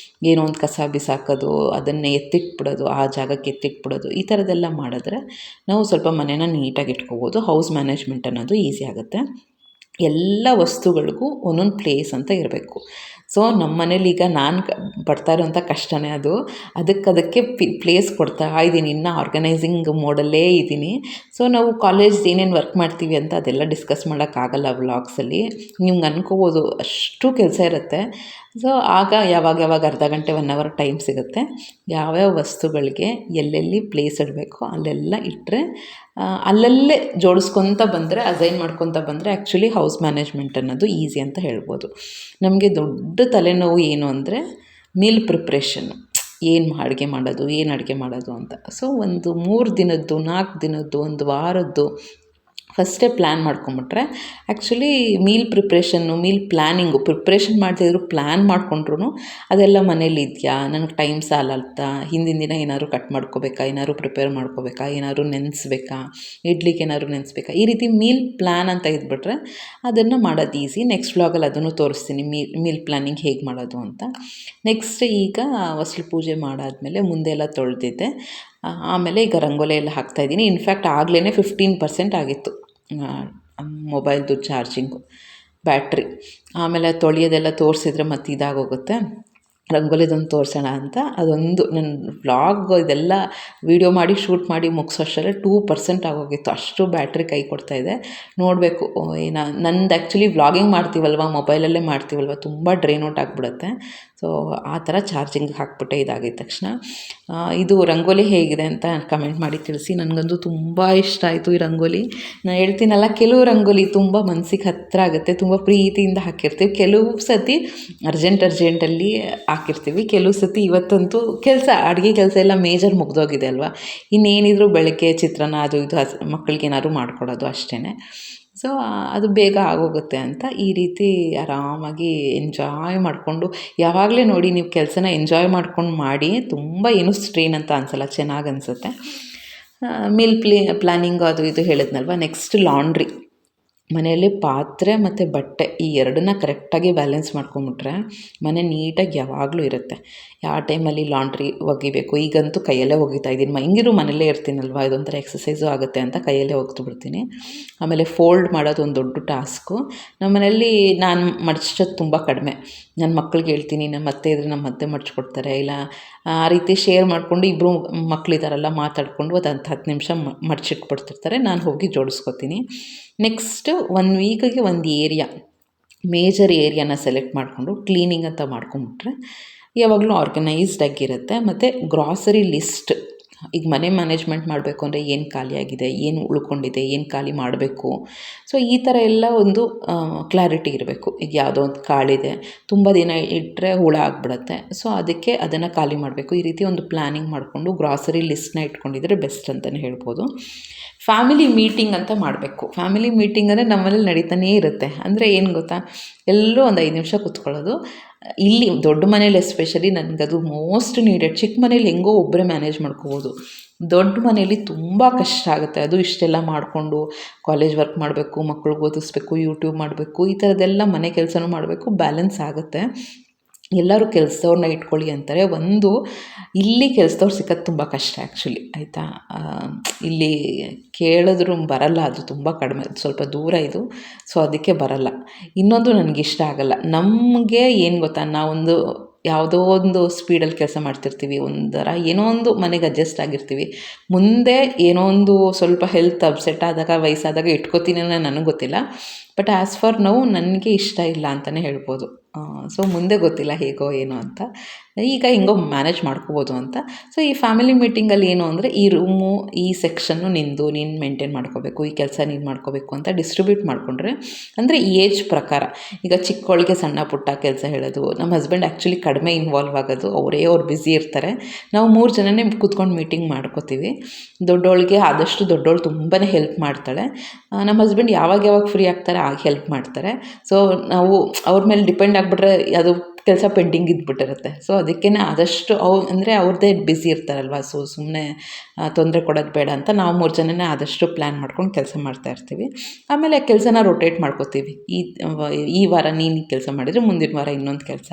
ಏನೋ ಒಂದು ಕಸ ಬಿಸಾಕೋದು, ಅದನ್ನೇ ಎತ್ತಿಟ್ಬಿಡೋದು, ಆ ಜಾಗಕ್ಕೆ ಎತ್ತಿಟ್ಬಿಡೋದು, ಈ ಥರದ್ದೆಲ್ಲ ಮಾಡಿದ್ರೆ ನಾವು ಸ್ವಲ್ಪ ಮನೇನ ನೀಟಾಗಿ ಇಟ್ಕೋಬೋದು. ಹೌಸ್ ಮ್ಯಾನೇಜ್ಮೆಂಟ್ ಅನ್ನೋದು ಈಸಿ ಆಗುತ್ತೆ. ಎಲ್ಲ ವಸ್ತುಗಳಿಗೂ ಒಂದೊಂದು ಪ್ಲೇಸ್ ಅಂತ ಇರಬೇಕು. ಸೊ ನಮ್ಮ ಮನೇಲಿ ಈಗ ನಾನು ಪಡ್ತಾ ಇರೋಂಥ ಕಷ್ಟನೇ ಅದು. ಅದಕ್ಕೆ ಪ್ಲೇಸ್ ಕೊಡ್ತಾ ಇದ್ದೀನಿ, ಇನ್ನೂ ಆರ್ಗನೈಸಿಂಗ್ ಮೋಡಲ್ಲೇ ಇದ್ದೀನಿ. ಸೊ ನಾವು ಕಾಲೇಜ್ದು ಏನೇನು ವರ್ಕ್ ಮಾಡ್ತೀವಿ ಅಂತ ಅದೆಲ್ಲ ಡಿಸ್ಕಸ್ ಮಾಡೋಕ್ಕಾಗಲ್ಲ ವ್ಲಾಗ್ಸಲ್ಲಿ. ನಿಮ್ಗೆ ಅನ್ಕೋಬೋದು ಅಷ್ಟು ಕೆಲಸ ಇರುತ್ತೆ. ಸೊ ಆಗ ಯಾವಾಗ ಅರ್ಧ ಗಂಟೆ 1 ಅವರ್ ಟೈಮ್ ಸಿಗುತ್ತೆ, ಯಾವ್ಯಾವ ವಸ್ತುಗಳಿಗೆ ಎಲ್ಲೆಲ್ಲಿ ಪ್ಲೇಸ್ ಇಡಬೇಕು ಅಲ್ಲೆಲ್ಲ ಇಟ್ಟರೆ, ಅಲ್ಲಲ್ಲೇ ಜೋಡಿಸ್ಕೊತ ಬಂದರೆ, ಅಸೈನ್ ಮಾಡ್ಕೊತ ಬಂದರೆ ಆ್ಯಕ್ಚುಲಿ ಹೌಸ್ ಮ್ಯಾನೇಜ್ಮೆಂಟ್ ಅನ್ನೋದು ಈಸಿ ಅಂತ ಹೇಳ್ಬೋದು. ನಮಗೆ ದೊಡ್ಡ ತಲೆನೋವು ಏನು ಅಂದರೆ ಮೀಲ್ ಪ್ರಿಪ್ರೇಷನ್ನು. ಏನು ಅಡುಗೆ ಮಾಡೋದು ಅಂತ. ಸೊ ಒಂದು 3 ದಿನದ್ದು, 4 ದಿನದ್ದು, 1 ವಾರದ್ದು ಫಸ್ಟೇ ಪ್ಲ್ಯಾನ್ ಮಾಡ್ಕೊಂಬಿಟ್ರೆ ಆ್ಯಕ್ಚುಲಿ ಮೀಲ್ ಪ್ಲ್ಯಾನಿಂಗು ಪ್ರಿಪ್ರೇಷನ್ ಮಾಡ್ತಿದ್ರು, ಪ್ಲ್ಯಾನ್ ಮಾಡ್ಕೊಂಡ್ರು ಅದೆಲ್ಲ ಮನೇಲಿ ಇದೆಯಾ, ನನಗೆ ಟೈಮ್ ಸಾಲಲ್ತಾ, ಹಿಂದಿನ ದಿನ ಏನಾದ್ರು ಕಟ್ ಮಾಡ್ಕೋಬೇಕಾ, ಏನಾದ್ರು ಪ್ರಿಪೇರ್ ಮಾಡ್ಕೋಬೇಕಾ, ಏನಾದ್ರು ನೆನೆಸ್ಬೇಕಾ, ಇಡ್ಲಿಗೆ ಏನಾದ್ರು ನೆನೆಸ್ಬೇಕಾ, ಈ ರೀತಿ ಮೀಲ್ ಪ್ಲ್ಯಾನ್ ಅಂತ ಇದ್ಬಿಟ್ರೆ ಅದನ್ನು ಮಾಡೋದು ಈಸಿ. ನೆಕ್ಸ್ಟ್ ವ್ಲಾಗಲ್ಲಿ ಅದನ್ನು ತೋರಿಸ್ತೀನಿ, ಮೀಲ್ ಪ್ಲ್ಯಾನಿಂಗ್ ಹೇಗೆ ಮಾಡೋದು ಅಂತ. ನೆಕ್ಸ್ಟ್ ಈಗ ಹೊಸ್ಲು ಪೂಜೆ ಮಾಡಾದಮೇಲೆ ಮುಂದೆ ಎಲ್ಲ ತೊಳೆದಿದ್ದೆ. ಆಮೇಲೆ ಈಗ ರಂಗೋಲಿ ಎಲ್ಲ ಹಾಕ್ತಾಯಿದ್ದೀನಿ. ಇನ್ಫ್ಯಾಕ್ಟ್ ಆಗಲೇ 15% ಆಗಿತ್ತು ಮೊಬೈಲ್ದು ಚಾರ್ಜಿಂಗು, ಬ್ಯಾಟ್ರಿ. ಆಮೇಲೆ ತೊಳೆಯೋದೆಲ್ಲ ತೋರಿಸಿದ್ರೆ ಮತ್ತೆ ಇದಾಗೋಗುತ್ತೆ. ರಂಗೋಲಿದೊಂದು ತೋರಿಸೋಣ ಅಂತ ಅದೊಂದು ನನ್ನ ವ್ಲಾಗ್ ಇದೆಲ್ಲ ವೀಡಿಯೋ ಮಾಡಿ ಶೂಟ್ ಮಾಡಿ ಮುಗಿಸೋಷ್ಟರಲ್ಲೇ 2% ಆಗೋಗಿತ್ತು. ಅಷ್ಟು ಬ್ಯಾಟ್ರಿ ಕೈ ಕೊಡ್ತಾಯಿದೆ. ನೋಡಬೇಕು ನಂದು ಆ್ಯಕ್ಚುಲಿ ವ್ಲಾಗಿಂಗ್ ಮಾಡ್ತೀವಲ್ವ, ಮೊಬೈಲಲ್ಲೇ ಮಾಡ್ತೀವಲ್ವ, ತುಂಬ ಡ್ರೈನ್ ಔಟ್ ಆಗಿಬಿಡುತ್ತೆ. ಸೊ ಆ ಥರ ಚಾರ್ಜಿಂಗ್ ಹಾಕ್ಬಿಟ್ಟೆ ಇದಾಗಿದ ತಕ್ಷಣ. ಇದು ರಂಗೋಲಿ ಹೇಗಿದೆ ಅಂತ ಕಮೆಂಟ್ ಮಾಡಿ ತಿಳಿಸಿ. ನನಗಂತೂ ತುಂಬ ಇಷ್ಟ ಆಯಿತು ಈ ರಂಗೋಲಿ. ನಾನು ಹೇಳ್ತೀನಲ್ಲ, ಕೆಲವು ರಂಗೋಲಿ ತುಂಬ ಮನಸ್ಸಿಗೆ ಹತ್ತಿರ ಆಗುತ್ತೆ, ತುಂಬ ಪ್ರೀತಿಯಿಂದ ಹಾಕಿರ್ತೀವಿ. ಕೆಲವು ಸತಿ ಅರ್ಜೆಂಟಲ್ಲಿ ಹಾಕಿರ್ತೀವಿ, ಕೆಲವು ಸತಿ ಇವತ್ತಂತೂ ಅಡುಗೆ ಕೆಲಸ ಎಲ್ಲ ಮೇಜರ್ ಮುಗ್ದೋಗಿದೆ ಅಲ್ವಾ, ಇನ್ನೇನಿದ್ರು ಬೆಳಗ್ಗೆ ಚಿತ್ರಾನ್ನ ಅದು ಇದು ಮಕ್ಕಳಿಗೇನಾದ್ರು ಮಾಡಿಕೊಡೋದು ಅಷ್ಟೇ. ಸೊ ಅದು ಬೇಗ ಆಗೋಗುತ್ತೆ ಅಂತ ಈ ರೀತಿ ಆರಾಮಾಗಿ ಎಂಜಾಯ್ ಮಾಡಿಕೊಂಡು, ಯಾವಾಗಲೇ ನೋಡಿ ನೀವು ಕೆಲಸನ ಎಂಜಾಯ್ ಮಾಡ್ಕೊಂಡು ಮಾಡಿ, ತುಂಬ ಏನೂ ಸ್ಟ್ರೈನ್ ಅಂತ ಅನಿಸಲ್ಲ, ಚೆನ್ನಾಗಿ ಅನಿಸುತ್ತೆ. ಮೀಲ್ ಪ್ಲ್ಯಾನಿಂಗು ಅದು ಇದು ಹೇಳಿದ್ನಲ್ವ. Next laundry. ಮನೆಯಲ್ಲಿ ಪಾತ್ರೆ ಮತ್ತು ಬಟ್ಟೆ ಈ ಎರಡನ್ನ ಕರೆಕ್ಟಾಗಿ ಬ್ಯಾಲೆನ್ಸ್ ಮಾಡ್ಕೊಂಬಿಟ್ರೆ ಮನೆ ನೀಟಾಗಿ ಯಾವಾಗಲೂ ಇರುತ್ತೆ. ಯಾವ ಟೈಮಲ್ಲಿ ಲಾಂಡ್ರಿ ಒಗಿಬೇಕು, ಈಗಂತೂ ಕೈಯಲ್ಲೇ ಒಗಿತಾ ಇದ್ದೀನಿ, ಹೆಂಗಿದ್ರು ಮನೆಯಲ್ಲೇ ಇರ್ತೀನಲ್ವ, ಇದೊಂಥರ ಎಕ್ಸಸೈಸು ಆಗುತ್ತೆ ಅಂತ ಕೈಯಲ್ಲೇ ಒಗ್ದು ಬಿಡ್ತೀನಿ. ಆಮೇಲೆ ಫೋಲ್ಡ್ ಮಾಡೋದು ಒಂದು ದೊಡ್ಡ ಟಾಸ್ಕು. ನಮ್ಮ ಮನೆಯಲ್ಲಿ ನಾನು ಮಡ್ಚೋದು ತುಂಬ ಕಡಿಮೆ. ನನ್ನ ಮಕ್ಳಿಗೆ ಹೇಳ್ತೀನಿ, ನಮ್ಮ ಅತ್ತೆ ಇದ್ದರೆ ನಮ್ಮ ಅತ್ತೆ ಮಡ್ಚ್ಕೊಡ್ತಾರೆ, ಇಲ್ಲ ಆ ರೀತಿ ಶೇರ್ ಮಾಡಿಕೊಂಡು ಇಬ್ಬರು ಮಕ್ಕಳಿದಾರಲ್ಲ ಮಾತಾಡಿಕೊಂಡು ಅದು 10 ನಿಮಿಷ ಮಡ್ಚಿಟ್ಬಿಡ್ತಿರ್ತಾರೆ, ನಾನು ಹೋಗಿ ಜೋಡಿಸ್ಕೊತೀನಿ. ನೆಕ್ಸ್ಟ್ 1 ವೀಕಿಗೆ ಒಂದು ಮೇಜರ್ ಏರಿಯಾನ ಸೆಲೆಕ್ಟ್ ಮಾಡಿಕೊಂಡು ಕ್ಲೀನಿಂಗ್ ಅಂತ ಮಾಡ್ಕೊಂಬಿಟ್ರೆ ಯಾವಾಗಲೂ ಆರ್ಗನೈಸ್ಡ್ ಆಗಿರುತ್ತೆ. ಮತ್ತು ಗ್ರಾಸರಿ ಲಿಸ್ಟ್, ಈಗ ಮನೆ ಮ್ಯಾನೇಜ್ಮೆಂಟ್ ಮಾಡಬೇಕು ಅಂದರೆ ಏನು ಖಾಲಿಯಾಗಿದೆ, ಏನು ಉಳ್ಕೊಂಡಿದೆ, ಏನು ಖಾಲಿ ಮಾಡಬೇಕು, ಸೊ ಈ ಥರ ಎಲ್ಲ ಒಂದು ಕ್ಲಾರಿಟಿ ಇರಬೇಕು. ಈಗ ಯಾವುದೋ ಒಂದು ಕಾಳಿದೆ, ತುಂಬ ದಿನ ಇಟ್ಟರೆ ಹುಳ ಆಗಿಬಿಡುತ್ತೆ, ಸೊ ಅದಕ್ಕೆ ಅದನ್ನು ಖಾಲಿ ಮಾಡಬೇಕು. ಈ ರೀತಿ ಒಂದು ಪ್ಲ್ಯಾನಿಂಗ್ ಮಾಡಿಕೊಂಡು ಗ್ರಾಸರಿ ಲಿಸ್ಟ್ನ ಇಟ್ಕೊಂಡಿದ್ರೆ ಬೆಸ್ಟ್ ಅಂತಲೇ ಹೇಳ್ಬೋದು. ಫ್ಯಾಮಿಲಿ ಮೀಟಿಂಗ್ ಅಂತ ಮಾಡಬೇಕು. ಫ್ಯಾಮಿಲಿ ಮೀಟಿಂಗ್ ಅಂದರೆ ನಮ್ಮನೇಲಿ ನಡೀತಾನೇ ಇರುತ್ತೆ. ಅಂದರೆ ಏನು ಗೊತ್ತಾ, ಎಲ್ಲರೂ ಒಂದು 5 ನಿಮಿಷ ಕೂತ್ಕೊಳ್ಳೋದು. ಇಲ್ಲಿ ದೊಡ್ಡ ಮನೇಲಿ ಎಸ್ಪೆಷಲಿ ನನಗದು ಮೋಸ್ಟ್ ನೀಡೆಡ್. ಚಿಕ್ಕ ಮನೇಲಿ ಹೆಂಗೋ ಒಬ್ಬರೇ ಮ್ಯಾನೇಜ್ ಮಾಡ್ಕೋಬೋದು, ದೊಡ್ಡ ಮನೇಲಿ ತುಂಬ ಕಷ್ಟ ಆಗುತ್ತೆ. ಅದು ಇಷ್ಟೆಲ್ಲ ಮಾಡಿಕೊಂಡು ಕಾಲೇಜ್ ವರ್ಕ್ ಮಾಡಬೇಕು, ಮಕ್ಳಿಗೆ ಓದಿಸ್ಬೇಕು, ಯೂಟ್ಯೂಬ್ ಮಾಡಬೇಕು, ಈ ಥರದ್ದೆಲ್ಲ ಮನೆ ಕೆಲಸನೂ ಮಾಡಬೇಕು, ಬ್ಯಾಲೆನ್ಸ್ ಆಗುತ್ತೆ. ಎಲ್ಲರೂ ಕೆಲಸದವ್ರನ್ನ ಇಟ್ಕೊಳ್ಳಿ ಅಂತಾರೆ. ಇಲ್ಲಿ ಕೆಲಸದವ್ರು ಸಿಕ್ಕೋದು ತುಂಬ ಕಷ್ಟ ಆ್ಯಕ್ಚುಲಿ, ಆಯಿತಾ. ಇಲ್ಲಿ ಕೇಳಿದ್ರು ಬರಲ್ಲ, ಅದು ತುಂಬ ಕಡಿಮೆ, ಸ್ವಲ್ಪ ದೂರ ಇದು, ಸೊ ಅದಕ್ಕೆ ಬರಲ್ಲ. ಇನ್ನೊಂದು ನನಗಿಷ್ಟ ಆಗಲ್ಲ, ನಮಗೆ ಏನು ಗೊತ್ತಾ, ನಾವೊಂದು ಯಾವುದೋ ಒಂದು ಸ್ಪೀಡಲ್ಲಿ ಕೆಲಸ ಮಾಡ್ತಿರ್ತೀವಿ, ಒಂಥರ ಏನೋ ಒಂದು ಮನೆಗೆ ಅಡ್ಜಸ್ಟ್ ಆಗಿರ್ತೀವಿ. ಮುಂದೆ ಏನೋ ಒಂದು ಸ್ವಲ್ಪ ಹೆಲ್ತ್ ಅಪ್ಸೆಟ್ ಆದಾಗ, ವಯಸ್ಸಾದಾಗ ಇಟ್ಕೋತೀನಿ ಅನ್ನೋ ನನಗೆ ಗೊತ್ತಿಲ್ಲ. ಬಟ್ ಆ್ಯಸ್ ಫಾರ್ ನೌ ನನಗೆ ಇಷ್ಟ ಇಲ್ಲ ಅಂತಲೇ ಹೇಳ್ಬೋದು. ಸೊ ಮುಂದೆ ಗೊತ್ತಿಲ್ಲ ಹೇಗೋ ಏನೋ ಅಂತ. ಈಗ ಹೆಂಗೋ ಮ್ಯಾನೇಜ್ ಮಾಡ್ಕೋಬೋದು ಅಂತ. ಸೊ ಈ ಫ್ಯಾಮಿಲಿ ಮೀಟಿಂಗಲ್ಲಿ ಏನು ಅಂದರೆ, ಈ ರೂಮು, ಈ ಸೆಕ್ಷನ್ನು ನಿಂದು, ನೀನು ಮೇಂಟೈನ್ ಮಾಡ್ಕೋಬೇಕು, ಈ ಕೆಲಸ ನೀನು ಮಾಡ್ಕೋಬೇಕು ಅಂತ ಡಿಸ್ಟ್ರಿಬ್ಯೂಟ್ ಮಾಡಿಕೊಂಡ್ರೆ, ಅಂದರೆ ಏಜ್ ಪ್ರಕಾರ. ಈಗ ಚಿಕ್ಕವಳಿಗೆ ಸಣ್ಣ ಪುಟ್ಟ ಕೆಲಸ ಹೇಳೋದು. ನಮ್ಮ ಹಸ್ಬೆಂಡ್ ಆ್ಯಕ್ಚುಲಿ ಕಡಿಮೆ ಇನ್ವಾಲ್ವ್ ಆಗೋದು, ಅವ್ರು ಬ್ಯುಸಿ ಇರ್ತಾರೆ. ನಾವು 3 ಜನನೇ ಕೂತ್ಕೊಂಡು ಮೀಟಿಂಗ್ ಮಾಡ್ಕೋತೀವಿ. ದೊಡ್ಡವಳಿಗೆ ಆದಷ್ಟು ದೊಡ್ಡವಳು ತುಂಬಾ ಹೆಲ್ಪ್ ಮಾಡ್ತಾಳೆ. ನಮ್ಮ ಹಸ್ಬೆಂಡ್ ಯಾವಾಗ ಫ್ರೀ ಆಗ್ತಾರೆ ಆಗ ಹೆಲ್ಪ್ ಮಾಡ್ತಾರೆ. ಸೊ ನಾವು ಅವ್ರ ಮೇಲೆ ಡಿಪೆಂಡ್ ಆಗಿಬಿಟ್ರೆ ಅದು ಕೆಲಸ ಪೆಂಡಿಂಗ್ ಇದ್ಬಿಟ್ಟಿರುತ್ತೆ. ಸೊ ಅದಕ್ಕೇ ಆದಷ್ಟು ಅಂದರೆ ಅವ್ರದ್ದೇ ಬ್ಯುಸಿ ಇರ್ತಾರಲ್ವ, ಸೊ ಸುಮ್ಮನೆ ತೊಂದರೆ ಕೊಡೋದು ಬೇಡ ಅಂತ ನಾವು 3 ಜನನೇ ಆದಷ್ಟು ಪ್ಲ್ಯಾನ್ ಮಾಡ್ಕೊಂಡು ಕೆಲಸ ಮಾಡ್ತಾಯಿರ್ತೀವಿ. ಆಮೇಲೆ ಕೆಲಸನ ರೊಟೇಟ್ ಮಾಡ್ಕೋತೀವಿ. ಈ ವಾರ ನೀನು ಕೆಲಸ ಮಾಡಿದರೆ ಮುಂದಿನ ವಾರ ಇನ್ನೊಂದು ಕೆಲಸ.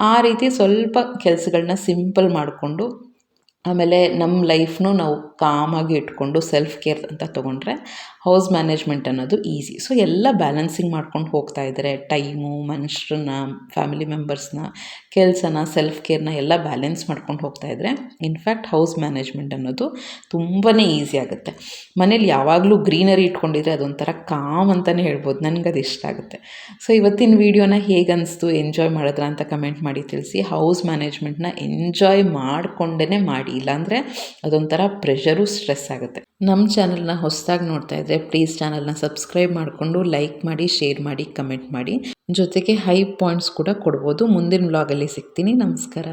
ಆ ರೀತಿ ಸ್ವಲ್ಪ ಕೆಲಸಗಳನ್ನ ಸಿಂಪಲ್ ಮಾಡಿಕೊಂಡು, ಆಮೇಲೆ ನಮ್ಮ ಲೈಫ್ನೂ ನಾವು ಕಾಮಾಗಿ ಇಟ್ಕೊಂಡು ಸೆಲ್ಫ್ ಕೇರ್ ಅಂತ ತೊಗೊಂಡ್ರೆ ಹೌಸ್ ಮ್ಯಾನೇಜ್ಮೆಂಟ್ ಅನ್ನೋದು ಈಸಿ. ಸೊ ಎಲ್ಲ ಬ್ಯಾಲೆನ್ಸಿಂಗ್ ಮಾಡ್ಕೊಂಡು ಹೋಗ್ತಾ ಇದ್ದಾರೆ. ಟೈಮು, ಮನುಷ್ಯರನ್ನ, ಫ್ಯಾಮಿಲಿ ಮೆಂಬರ್ಸ್ನ, ಕೆಲಸನ, ಸೆಲ್ಫ್ ಕೇರ್ನ ಎಲ್ಲ ಬ್ಯಾಲೆನ್ಸ್ ಮಾಡ್ಕೊಂಡು ಹೋಗ್ತಾ ಇದ್ದರೆ ಇನ್ಫ್ಯಾಕ್ಟ್ ಹೌಸ್ ಮ್ಯಾನೇಜ್ಮೆಂಟ್ ಅನ್ನೋದು ತುಂಬಾ ಈಸಿ ಆಗುತ್ತೆ. ಮನೇಲಿ ಯಾವಾಗಲೂ ಗ್ರೀನರಿ ಇಟ್ಕೊಂಡಿದ್ರೆ ಅದೊಂಥರ ಕಾಮ್ ಅಂತಲೇ ಹೇಳ್ಬೋದು. ನನಗದು ಇಷ್ಟ ಆಗುತ್ತೆ. ಸೊ ಇವತ್ತಿನ ವೀಡಿಯೋನ ಹೇಗೆ ಅನಿಸ್ತು, ಎಂಜಾಯ್ ಮಾಡಿದ್ರ ಅಂತ ಕಮೆಂಟ್ ಮಾಡಿ ತಿಳಿಸಿ. ಹೌಸ್ ಮ್ಯಾನೇಜ್ಮೆಂಟ್ನ ಎಂಜಾಯ್ ಮಾಡಿಕೊಂಡೇ ಮಾಡಿ, ಇಲ್ಲಾಂದರೆ ಅದೊಂಥರ ಪ್ರೆಷರು, ಸ್ಟ್ರೆಸ್ ಆಗುತ್ತೆ. ನಮ್ಮ ಚಾನಲ್ನ ಹೊಸದಾಗಿ ನೋಡ್ತಾ ಇದ್ದರೆ ಪ್ಲೀಸ್ ಚಾನಲ್ನ ಸಬ್ಸ್ಕ್ರೈಬ್ ಮಾಡಿಕೊಂಡು ಲೈಕ್ ಮಾಡಿ, ಶೇರ್ ಮಾಡಿ, ಕಮೆಂಟ್ ಮಾಡಿ. ಜೊತೆಗೆ ಹೈ ಪಾಯಿಂಟ್ಸ್ ಕೂಡ ಕೊಡ್ಬೋದು. ಮುಂದಿನ ವ್ಲಾಗಲ್ಲಿ ಸಿಗ್ತೀನಿ. ನಮಸ್ಕಾರ.